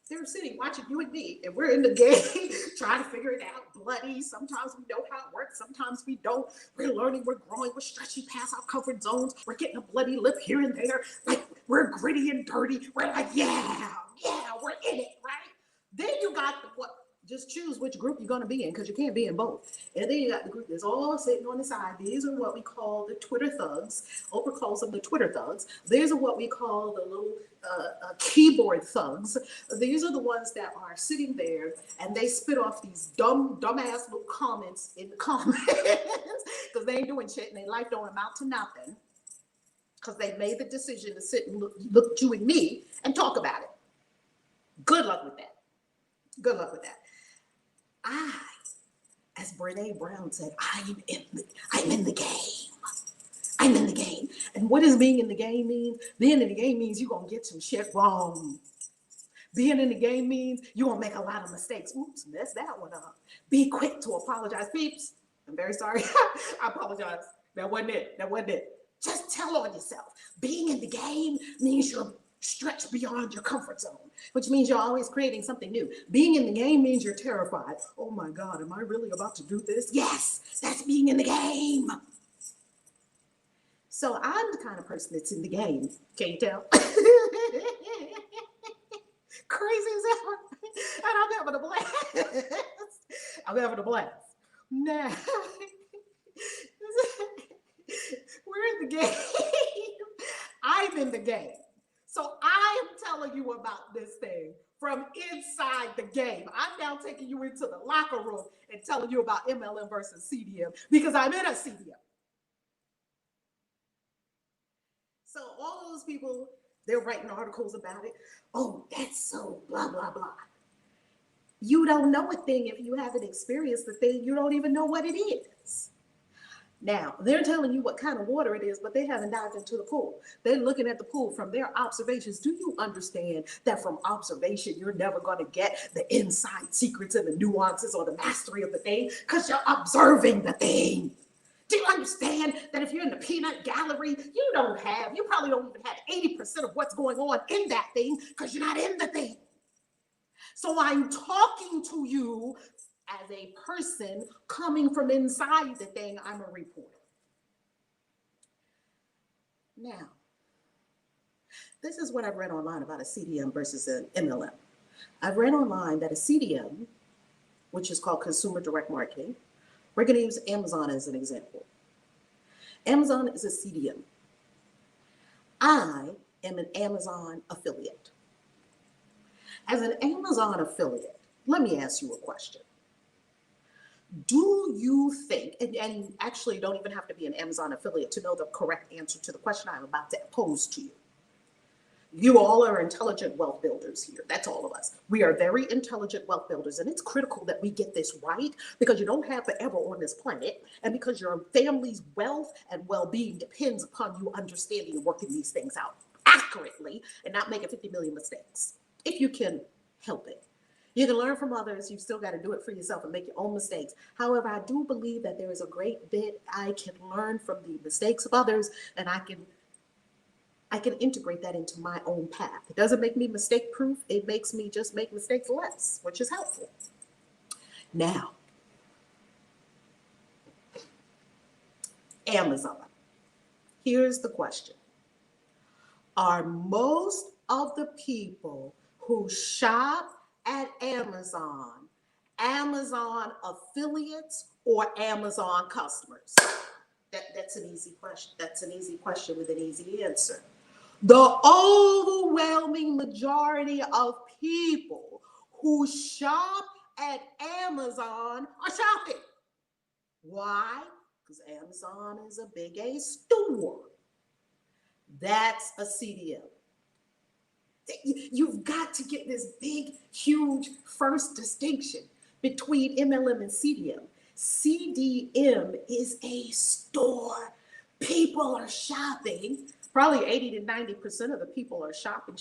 They're sitting watching you and me, and we're in the game trying to figure it out. Bloody. Sometimes we know how it works. Sometimes we don't. We're learning. We're growing. We're stretching past our comfort zones. We're getting a bloody lip here and there. Like, we're gritty and dirty. We're like, yeah, we're in it, right? Then you got what Just choose which group you're going to be in, because you can't be in both. And then you got the group that's all sitting on the side. These are what we call the Twitter thugs. Oprah calls them the Twitter thugs. These are what we call the little keyboard thugs. These are the ones that are sitting there and they spit off these dumbass little comments in the comments because they ain't doing shit and their life don't amount to nothing, because they made the decision to sit and look at you and me and talk about it. Good luck with that. Good luck with that. As Brene Brown said, I'm in the game. I'm in the game. And what does being in the game mean? Being in the game means you're going to get some shit wrong. Being in the game means you're going to make a lot of mistakes. Oops, messed that one up. Be quick to apologize. Peeps, I'm very sorry. I apologize. That wasn't it. That wasn't it. Just tell on yourself. Being in the game means you're stretched beyond your comfort zone, which means you're always creating something new. Being in the game means you're terrified. Oh my God, am I really about to do this? Yes, that's being in the game. So I'm the kind of person that's in the game. Can you tell? Crazy as hell. And I'm having a blast. I'm having a blast. Now, we're in the game. I'm in the game. So I am telling you about this thing from inside the game. I'm now taking you into the locker room and telling you about MLM versus CDM, because I'm in a CDM. So all those people, they're writing articles about it. Oh, that's so blah, blah, blah. You don't know a thing if you haven't experienced the thing. You don't even know what it is. Now, they're telling you what kind of water it is, but they haven't dived into the pool. They're looking at the pool from their observations. Do you understand that from observation, you're never going to get the inside secrets and the nuances or the mastery of the thing? Because you're observing the thing. Do you understand that if you're in the peanut gallery, you probably don't even have 80% of what's going on in that thing, because you're not in the thing. So I'm talking to you as a person coming from inside the thing. I'm a reporter. Now, this is what I've read online about a CDM versus an MLM. I've read online that a CDM, which is called consumer direct marketing, we're going to use Amazon as an example. Amazon is a CDM. I am an Amazon affiliate. As an Amazon affiliate, let me ask you a question. Do you think, and actually don't even have to be an Amazon affiliate to know the correct answer to the question I'm about to pose to you. You all are intelligent wealth builders here. That's all of us. We are very intelligent wealth builders, and it's critical that we get this right, because you don't have forever on this planet, and because your family's wealth and well-being depends upon you understanding and working these things out accurately and not making 50 million mistakes, if you can help it. You can learn from others. You've still got to do it for yourself and make your own mistakes. However, I do believe that there is a great bit I can learn from the mistakes of others, and I can integrate that into my own path. It doesn't make me mistake proof. It makes me just make mistakes less, which is helpful. Now, Amazon. Here's the question. Are most of the people who shop at Amazon affiliates or Amazon customers? That's an easy question. That's an easy question with an easy answer. The overwhelming majority of people who shop at Amazon are shopping. Why? Because Amazon is a big A store. That's a CDM. You've got to get this big, huge first distinction between MLM and CDM. CDM is a store. People are shopping. Probably 80 to 90% of the people are shopping,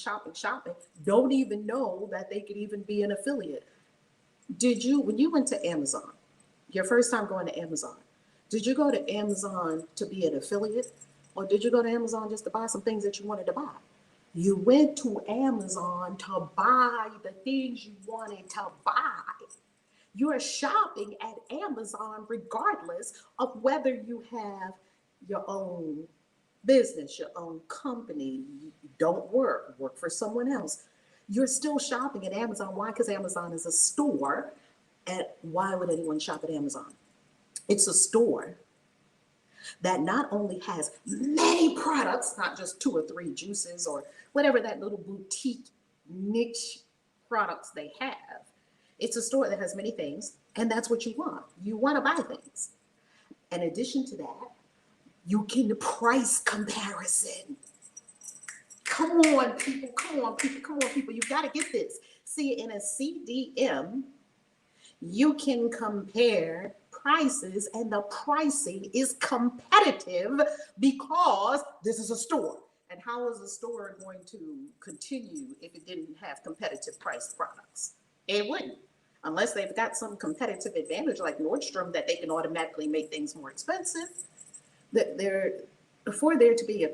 don't even know that they could even be an affiliate. When you went to Amazon, your first time going to Amazon, did you go to Amazon to be an affiliate, or did you go to Amazon just to buy some things that you wanted to buy? You went to Amazon to buy the things you wanted to buy. You're shopping at Amazon regardless of whether you have your own business, your own company, you don't work for someone else. You're still shopping at Amazon. Why? Because Amazon is a store. And why would anyone shop at Amazon? It's a store that not only has many products, not just 2 or 3 juices or whatever that little boutique niche products they have. It's a store that has many things, and that's what you want. You want to buy things. In addition to that, you can price comparison. Come on, people. Come on, people. Come on, people. You got to get this. See, in a CDM, you can compare prices, and the pricing is competitive because this is a store. And how is a store going to continue if it didn't have competitive priced products? It wouldn't, unless they've got some competitive advantage like Nordstrom that they can automatically make things more expensive. For there to be a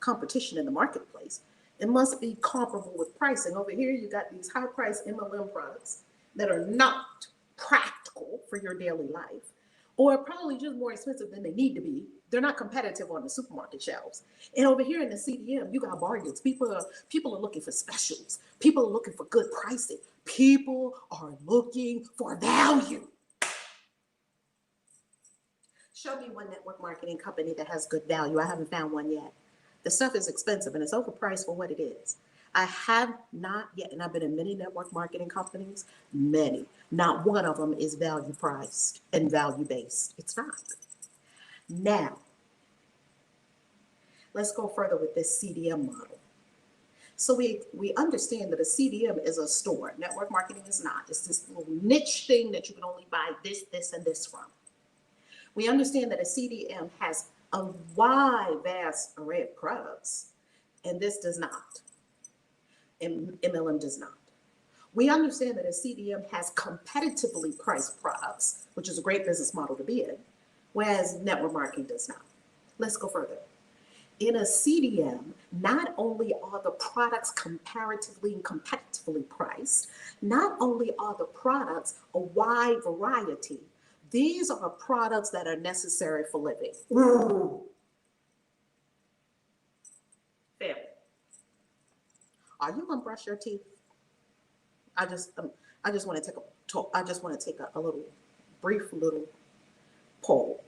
competition in the marketplace, it must be comparable with pricing. Over here, you got these high-priced MLM products that are not practical for your daily life, or probably just more expensive than they need to be. They're not competitive on the supermarket shelves. And over here in the CDM, you got bargains. People are looking for specials. People are looking for good pricing. People are looking for value. Show me one network marketing company that has good value. I haven't found one yet. The stuff is expensive and it's overpriced for what it is. I have not yet, and I've been in many network marketing companies, many. Not one of them is value priced and value based. It's not. Now, let's go further with this CDM model. So we understand that a CDM is a store. Network marketing is not. It's this little niche thing that you can only buy this, and this from. We understand that a CDM has a wide, vast array of products, and this does not. And MLM does not. We understand that a CDM has competitively priced products, which is a great business model to be in, whereas network marketing does not. Let's go further. In a CDM, not only are the products comparatively and competitively priced, not only are the products a wide variety, these are products that are necessary for living. Family. Are you gonna brush your teeth? I just want to take a little brief poll.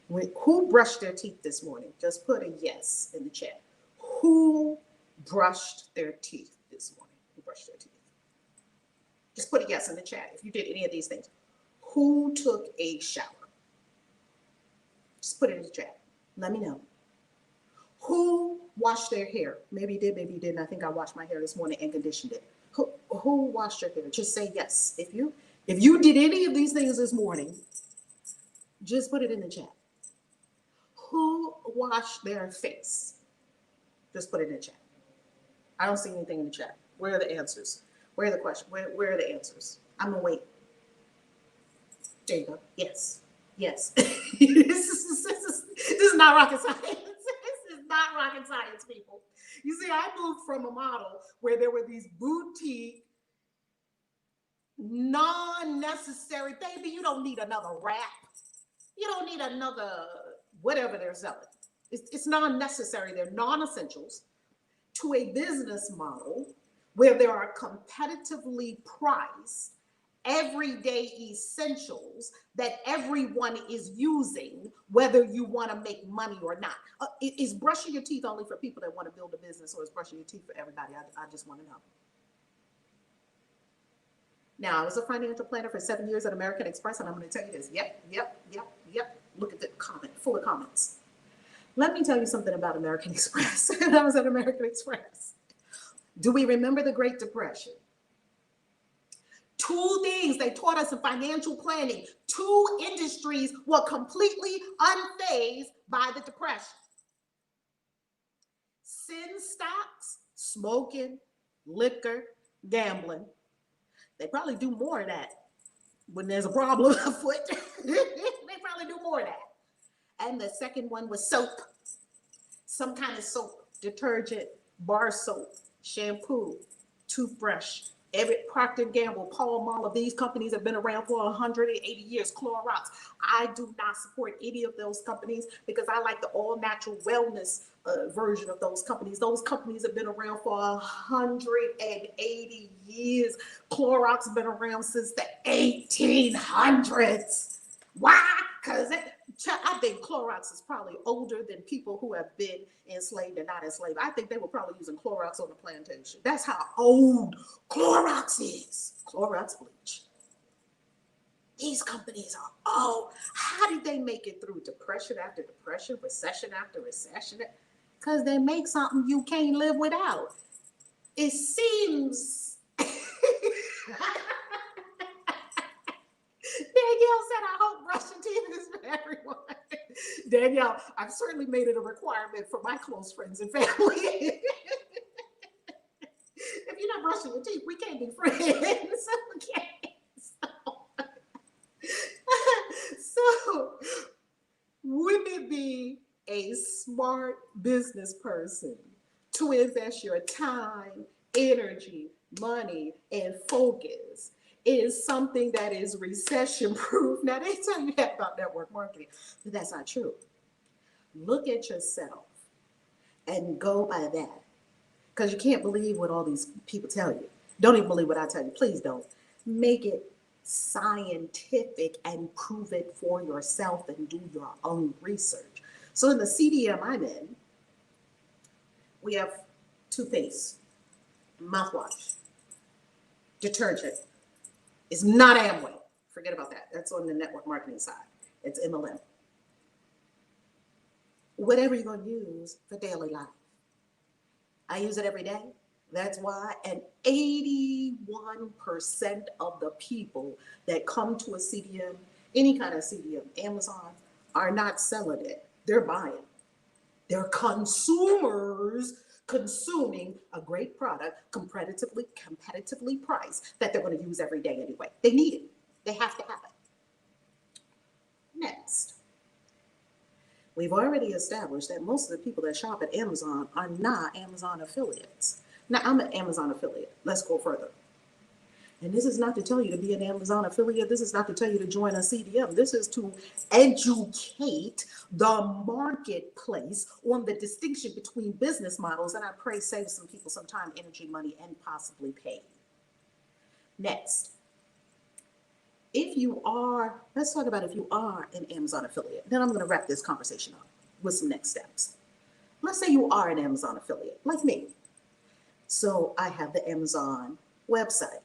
Who brushed their teeth this morning? Just put a yes in the chat. Who brushed their teeth this morning? Who brushed their teeth? Just put a yes in the chat if you did any of these things. Who took a shower? Just put it in the chat. Let me know. Who washed their hair? Maybe you did, maybe you didn't. I think I washed my hair this morning and conditioned it. Who washed your hair? Just say yes. If you did any of these things this morning, just put it in the chat. Who washed their face? Just put it in the chat. I don't see anything in the chat. Where are the answers? Where are the questions? Where are the answers? I'm gonna wait. There you go. Yes. Yes. This is not rocket science. This is not rocket science, people. You see, I moved from a model where there were these boutique, non-necessary, baby, you don't need another wrap. You don't need another whatever they're selling. It's non-necessary. They're non-essentials, to a business model where there are competitively priced everyday essentials that everyone is using, whether you want to make money or not. Is brushing your teeth only for people that want to build a business, or is brushing your teeth for everybody? I just want to know. Now, I was a financial planner for 7 years at American Express, and I'm going to tell you this. Yep. Look at the comment, full of comments. Let me tell you something about American Express. I was at American Express. Do we remember the Great Depression? 2 things they taught us in financial planning. 2 industries were completely unfazed by the Depression. Sin stocks, smoking, liquor, gambling. They probably do more of that when there's a problem afoot. They probably do more of that. And the second one was soap. Some kind of soap, detergent, bar soap, shampoo, toothbrush, Every Procter & Gamble, Paul Mall, of these companies have been around for 180 years. Clorox, I do not support any of those companies because I like the all natural wellness version of those companies. Those companies have been around for 180 years. Clorox has been around since the 1800s. Why? Because I think Clorox is probably older than people who have been enslaved and not enslaved. I think they were probably using Clorox on the plantation. That's how old Clorox is. Clorox bleach. These companies are old. How did they make it through depression after depression, recession after recession? Because they make something you can't live without. It seems Danielle said, I hope brushing teeth is for everyone. Danielle, I've certainly made it a requirement for my close friends and family. If you're not brushing your teeth, we can't be friends. Okay. So, wouldn't it be a smart business person to invest your time, energy, money, and focus is something that is recession proof? Now, they tell you that about network marketing, but that's not true. Look at yourself and go by that, because you can't believe what all these people tell you. Don't even believe what I tell you. Please don't. Make it scientific and prove it for yourself and do your own research. So in the CDM I'm in, we have toothpaste, mouthwash, detergent. It's not Amway. Forget about that. That's on the network marketing side. It's MLM. Whatever you're going to use for daily life. I use it every day. That's why. And 81% of the people that come to a CDM, any kind of CDM, Amazon, are not selling it. They're buying. They're consumers consuming a great product, competitively priced, that they're going to use every day anyway. They need it. They have to have it. Next. We've already established that most of the people that shop at Amazon are not Amazon affiliates. Now, I'm an Amazon affiliate. Let's go further. And this is not to tell you to be an Amazon affiliate. This is not to tell you to join a CDM. This is to educate the marketplace on the distinction between business models, and I pray save some people some time, energy, money, and possibly pain. Next. If you are, let's talk about if you are an Amazon affiliate. Then I'm going to wrap this conversation up with some next steps. Let's say you are an Amazon affiliate, like me. So I have the Amazon website.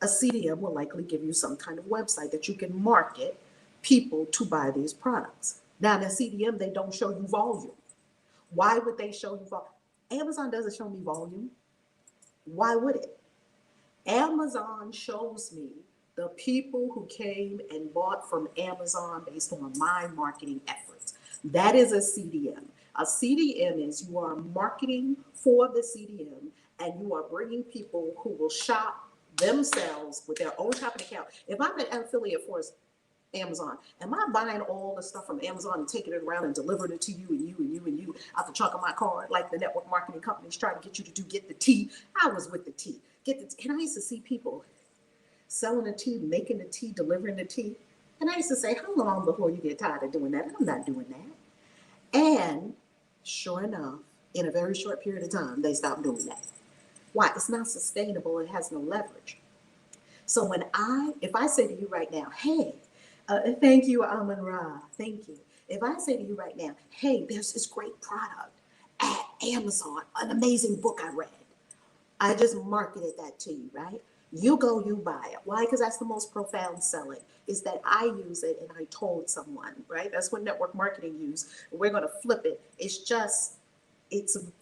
A CDM will likely give you some kind of website that you can market people to buy these products. Now, in a CDM, they don't show you volume. Why would they show you volume? Amazon doesn't show me volume. Why would it? Amazon shows me the people who came and bought from Amazon based on my marketing efforts. That is a CDM. A CDM is you are marketing for the CDM and you are bringing people who will shop themselves with their own shopping account. If I'm an affiliate for Amazon, am I buying all the stuff from Amazon and taking it around and delivering it to you and you and you and you out the trunk of my car, like the network marketing companies try to get you to do? Get the tea. I was with the tea. And I used to see people selling the tea, making the tea, delivering the tea. And I used to say, how long before you get tired of doing that? I'm not doing that. And sure enough, in a very short period of time, they stopped doing that. Why? It's not sustainable. It has no leverage. So if I say to you right now, hey, thank you, Amun Ra, thank you. If I say to you right now, hey, there's this great product at Amazon, an amazing book I read. I just marketed that to you, right? You go, you buy it. Why? Because that's the most profound selling, is that I use it and I told someone, right? That's what network marketing use. We're going to flip it. It's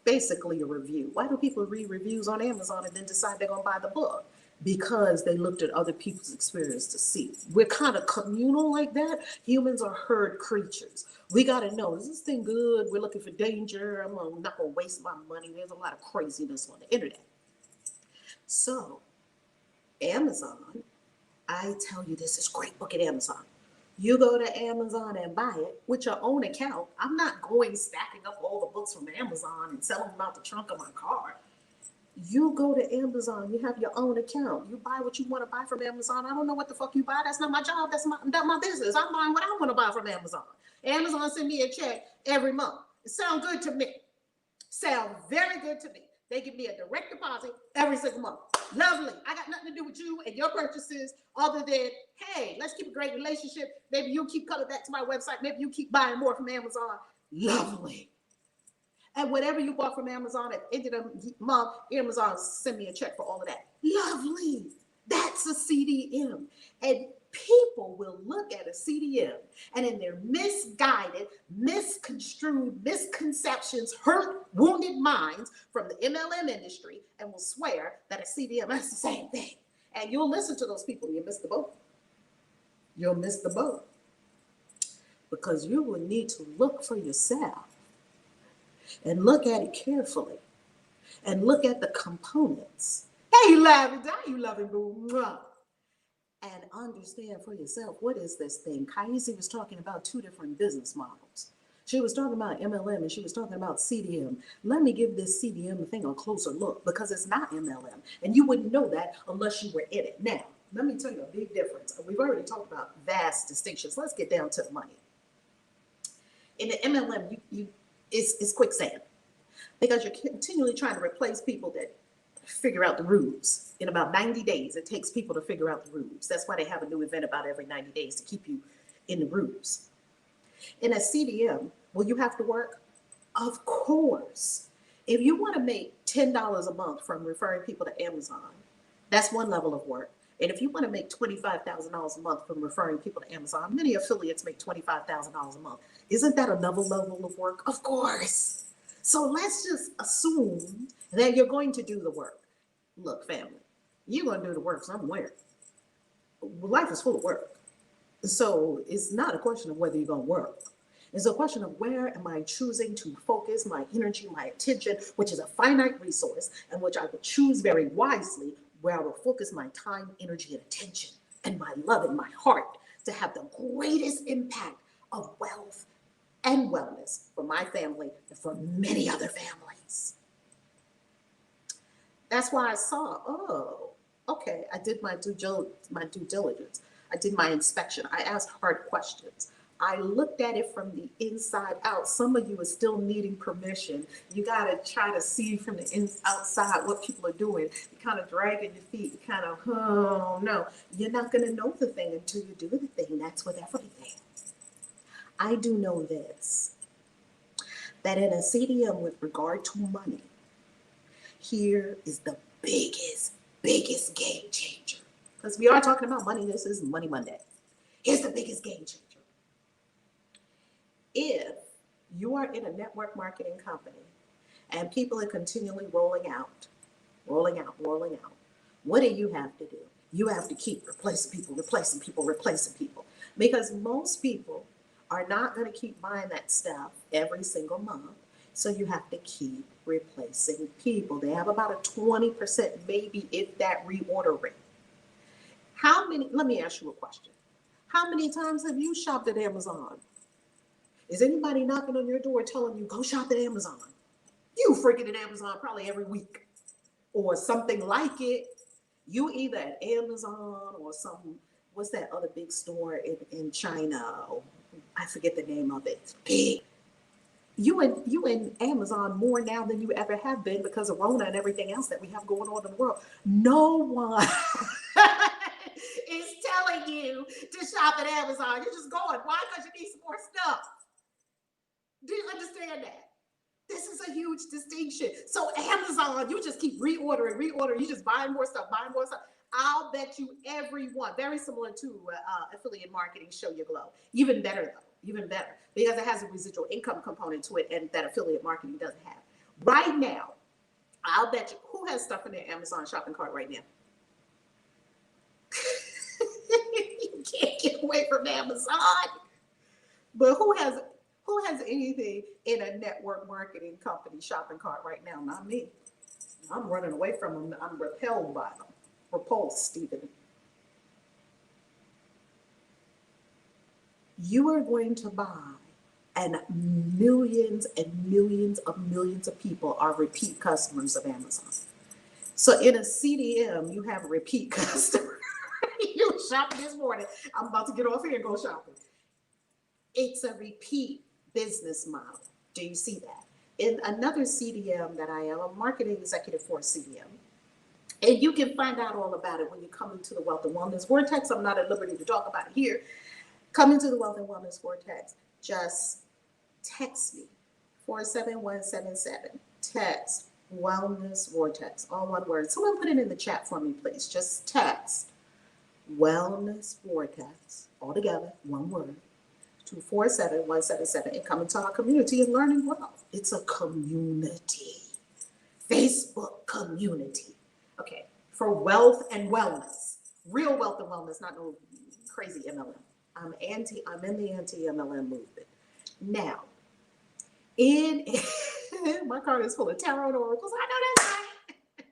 basically a review. Why do people read reviews on Amazon and then decide they're going to buy the book? Because they looked at other people's experience to see. We're kind of communal like that. Humans are herd creatures. We got to know, is this thing good? We're looking for danger. I'm not going to waste my money. There's a lot of craziness on the internet. So Amazon, I tell you, this is a great book at Amazon. You go to Amazon and buy it with your own account. I'm not going stacking up all the books from Amazon and selling them out the trunk of my car. You go to Amazon, you have your own account. You buy what you want to buy from Amazon. I don't know what the fuck you buy. That's not my job. That's my business. I'm buying what I want to buy from Amazon. Amazon send me a check every month. It sounds good to me. Sound very good to me. They give me a direct deposit every single month. Lovely. I got nothing to do with you and your purchases other than, hey, let's keep a great relationship. Maybe you'll keep coming back to my website. Maybe you keep buying more from Amazon. Lovely. And whatever you bought from Amazon at the end of the month, Amazon send me a check for all of that. Lovely. That's a CDM. And people will look at a CDM and in their misguided, misconstrued, misconceptions, hurt, wounded minds from the MLM industry and will swear that a CDM is the same thing. And you'll listen to those people, you miss the boat. You'll miss the boat. Because you will need to look for yourself and look at it carefully and look at the components. Hey, you laughing, you loving boo. And understand for yourself, what is this thing? Kaisi was talking about two different business models. She was talking about MLM and she was talking about CDM. Let me give this CDM thing a closer look because it's not MLM. And you wouldn't know that unless you were in it. Now, let me tell you a big difference. We've already talked about vast distinctions. Let's get down to the money. In the MLM, it's quicksand because you're continually trying to replace people that figure out the rules. In about 90 days, it takes people to figure out the rules. That's why they have a new event about every 90 days to keep you in the rules. In a CDM, will you have to work? Of course. If you want to make $10 a month from referring people to Amazon, that's one level of work. And if you want to make $25,000 a month from referring people to Amazon, many affiliates make $25,000 a month. Isn't that another level of work? Of course. So let's just assume that you're going to do the work. Look, family, you're going to do the work somewhere. Life is full of work. So it's not a question of whether you're going to work. It's a question of where am I choosing to focus my energy, my attention, which is a finite resource, and which I will choose very wisely, where I will focus my time, energy, and attention, and my love and my heart to have the greatest impact of wealth and wellness for my family and for many other families. That's why I saw, oh, okay, I did my due diligence. I did my inspection. I asked hard questions. I looked at it from the inside out. Some of you are still needing permission. You got to try to see from the outside what people are doing. You're kind of dragging your feet. You kind of, oh, no. You're not going to know the thing until you do the thing. That's with everything. I do know this, that in a CDM with regard to money, here is the biggest game changer. Because we are talking about money. This is Money Monday. Here's the biggest game changer. If you are in a network marketing company and people are continually rolling out, what do you have to do? You have to keep replacing people. Because most people are not going to keep buying that stuff every single month. So you have to keep replacing people. They have about a 20%, maybe if that reorder rate. Let me ask you a question. How many times have you shopped at Amazon? Is anybody knocking on your door telling you, go shop at Amazon? You freaking at Amazon probably every week or something like it. You either at Amazon or what's that other big store in China? I forget the name of it. It's big. You in Amazon more now than you ever have been because of Rona and everything else that we have going on in the world. No one is telling you to shop at Amazon. You're just going. Why? Because you need some more stuff. Do you understand that? This is a huge distinction. So Amazon, you just keep reordering. You just buying more stuff. I'll bet you everyone, very similar to affiliate marketing, Show Your Glow. Even better, because it has a residual income component to it and that affiliate marketing doesn't have. Right now, I'll bet you, who has stuff in their Amazon shopping cart right now? You can't get away from Amazon. But who has anything in a network marketing company shopping cart right now? Not me. I'm running away from them. I'm repelled by them. Repulsed even. You are going to buy, and millions of people are repeat customers of Amazon. So in a CDM, you have a repeat customer. You were shopping this morning. I'm about to get off here and go shopping. It's a repeat business model. Do you see that? In another CDM that I am a marketing executive for a CDM, and you can find out all about it when you come into the Wealth and Wellness Vortex. I'm not at liberty to talk about it here. Come into the Wealth and Wellness Vortex. Just text me, 47177. Text Wellness Vortex, all one word. Someone put it in the chat for me, please. Just text Wellness Vortex, all together, one word, to 47177, and come into our community and learn and grow. It's a community, Facebook community. Okay, for wealth and wellness, real wealth and wellness, not no crazy MLM. I'm in the anti-MLM movement. Now, my card is full of tarot and oracles. I know that's right.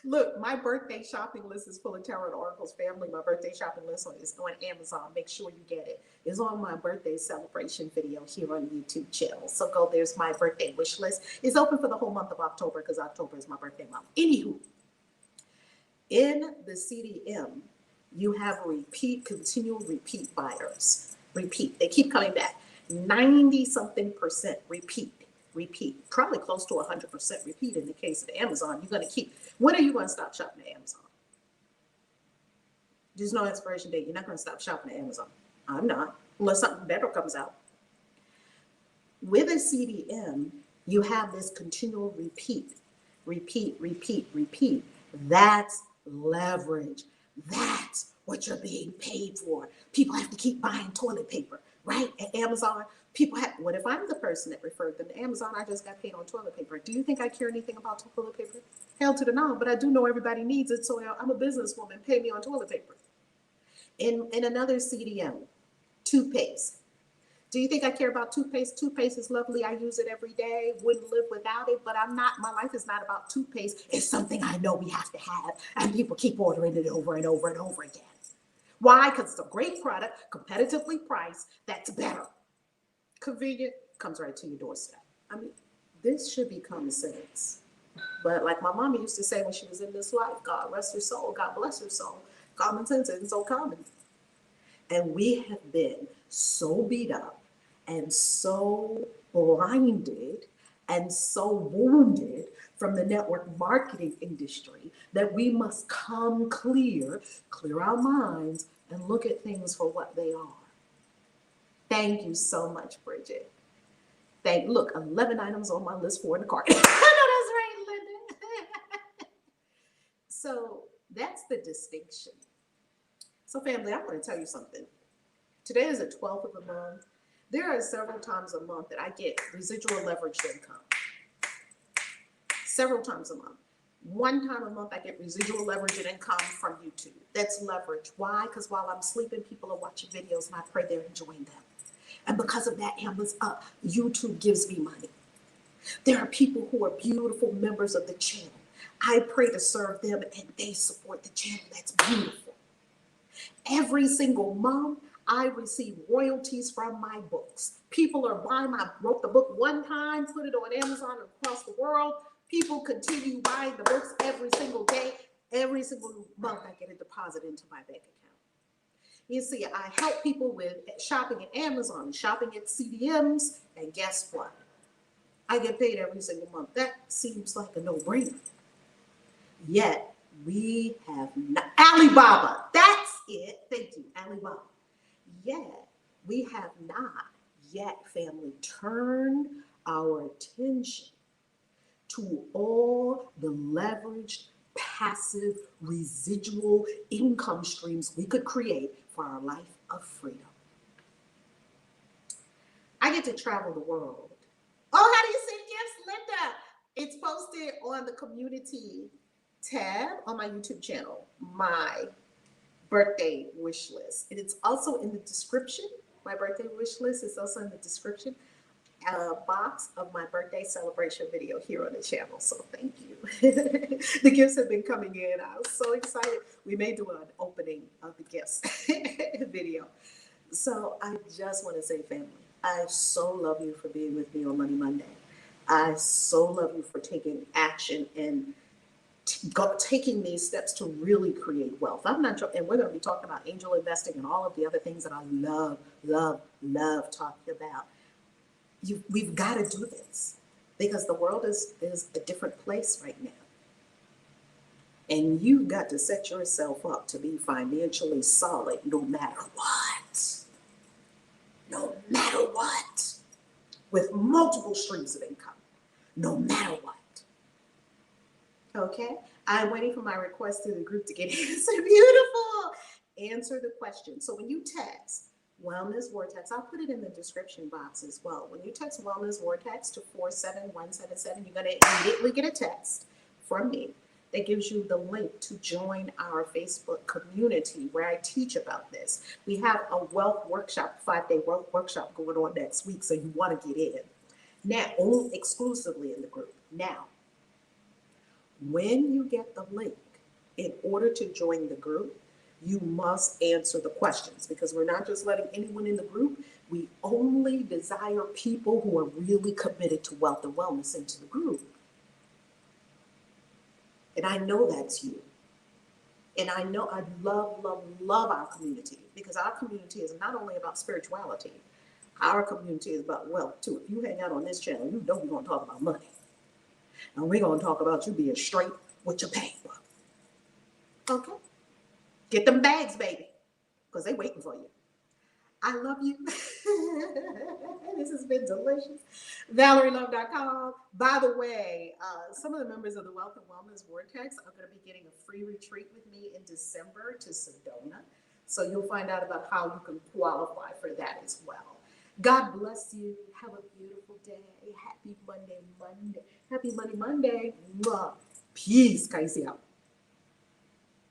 Look, my birthday shopping list is full of tarot and oracles. Family, my birthday shopping list is on Amazon. Make sure you get it. It's on my birthday celebration video here on YouTube channel. So go, there's my birthday wish list. It's open for the whole month of October because October is my birthday month. Anywho, in the CDM, you have continual repeat buyers. Repeat. They keep coming back. 90-something% repeat. Probably close to 100% repeat in the case of Amazon. You're going to keep. When are you going to stop shopping at Amazon? There's no expiration date. You're not going to stop shopping at Amazon. I'm not, unless something better comes out. With a CDM, you have this continual repeat. That's leverage. That's what you're being paid for. People have to keep buying toilet paper, right? At Amazon, what if I'm the person that referred them to Amazon? I just got paid on toilet paper. Do you think I care anything about toilet paper? Hell to the no, but I do know everybody needs it, so I'm a businesswoman. Pay me on toilet paper. In another CDM, toothpaste. Do you think I care about toothpaste? Toothpaste is lovely. I use it every day. Wouldn't live without it, but my life is not about toothpaste. It's something I know we have to have, and people keep ordering it over and over and over again. Why? Because it's a great product, competitively priced, that's better. Convenient, comes right to your doorstep. I mean, this should be common sense. But like my mama used to say when she was in this life, God rest her soul, God bless her soul, common sense isn't so common. And we have been so beat up and so blinded and so wounded from the network marketing industry that we must come clear our minds and look at things for what they are. Thank you so much, Bridget. Look, 11 items on my list, 4 in the cart. I know that's right, Linda. So that's the distinction. So family, I'm going to tell you something. Today is the 12th of the month. There are several times a month that I get residual leveraged income. Several times a month. One time a month I get residual leveraged income from YouTube. That's leverage. Why? Because while I'm sleeping, people are watching videos and I pray they're enjoying them. And because of that, YouTube gives me money. There are people who are beautiful members of the channel. I pray to serve them and they support the channel. That's beautiful. Every single month, I receive royalties from my books. People are buying. I wrote the book one time, put it on Amazon across the world. People continue buying the books every single day. Every single month, I get a deposit into my bank account. You see, I help people with shopping at Amazon, shopping at CDMs, and guess what? I get paid every single month. That seems like a no-brainer. Yet, we have not. Alibaba, that's it. Thank you, Alibaba. Yet, we have not yet, family, turned our attention to all the leveraged, passive, residual income streams we could create for our life of freedom. I get to travel the world. Oh, how do you send gifts, Linda? It's posted on the community tab on my YouTube channel, my birthday wish list. And it's also in the description. My birthday wish list is also in the description box of my birthday celebration video here on the channel. So thank you. The gifts have been coming in. I was so excited. We may do an opening of the gifts video. So I just want to say, family, I so love you for being with me on Money Monday. I so love you for taking action and taking these steps to really create wealth. I'm not, and we're going to be talking about angel investing and all of the other things that I love, love, love talking about. We've got to do this because the world is a different place right now. And you've got to set yourself up to be financially solid no matter what. No matter what. With multiple streams of income. No matter what. Okay? I'm waiting for my request to the group to get answered. Beautiful. Answer the question. So when you text Wellness Vortex, I'll put it in the description box as well. When you text Wellness Vortex to 47177, you're going to immediately get a text from me that gives you the link to join our Facebook community where I teach about this. We have a wealth workshop, 5-day wealth workshop going on next week, so you want to get in. Now, only exclusively in the group. Now, when you get the link, in order to join the group, you must answer the questions because we're not just letting anyone in the group. We only desire people who are really committed to wealth and wellness into the group. And I know that's you. And I know I love, love, love our community because our community is not only about spirituality. Our community is about wealth too. If you hang out on this channel, you know we're going to talk about money. And we're going to talk about you being straight with your paper. Okay? Get them bags, baby, because they're waiting for you. I love you. This has been delicious. ValerieLove.com. By the way, some of the members of the Wealth and Wellness Vortex are going to be getting a free retreat with me in December to Sedona. So you'll find out about how you can qualify for that as well. God bless you. Have a beautiful day. Happy Monday. Happy Monday. Peace. Guys, out.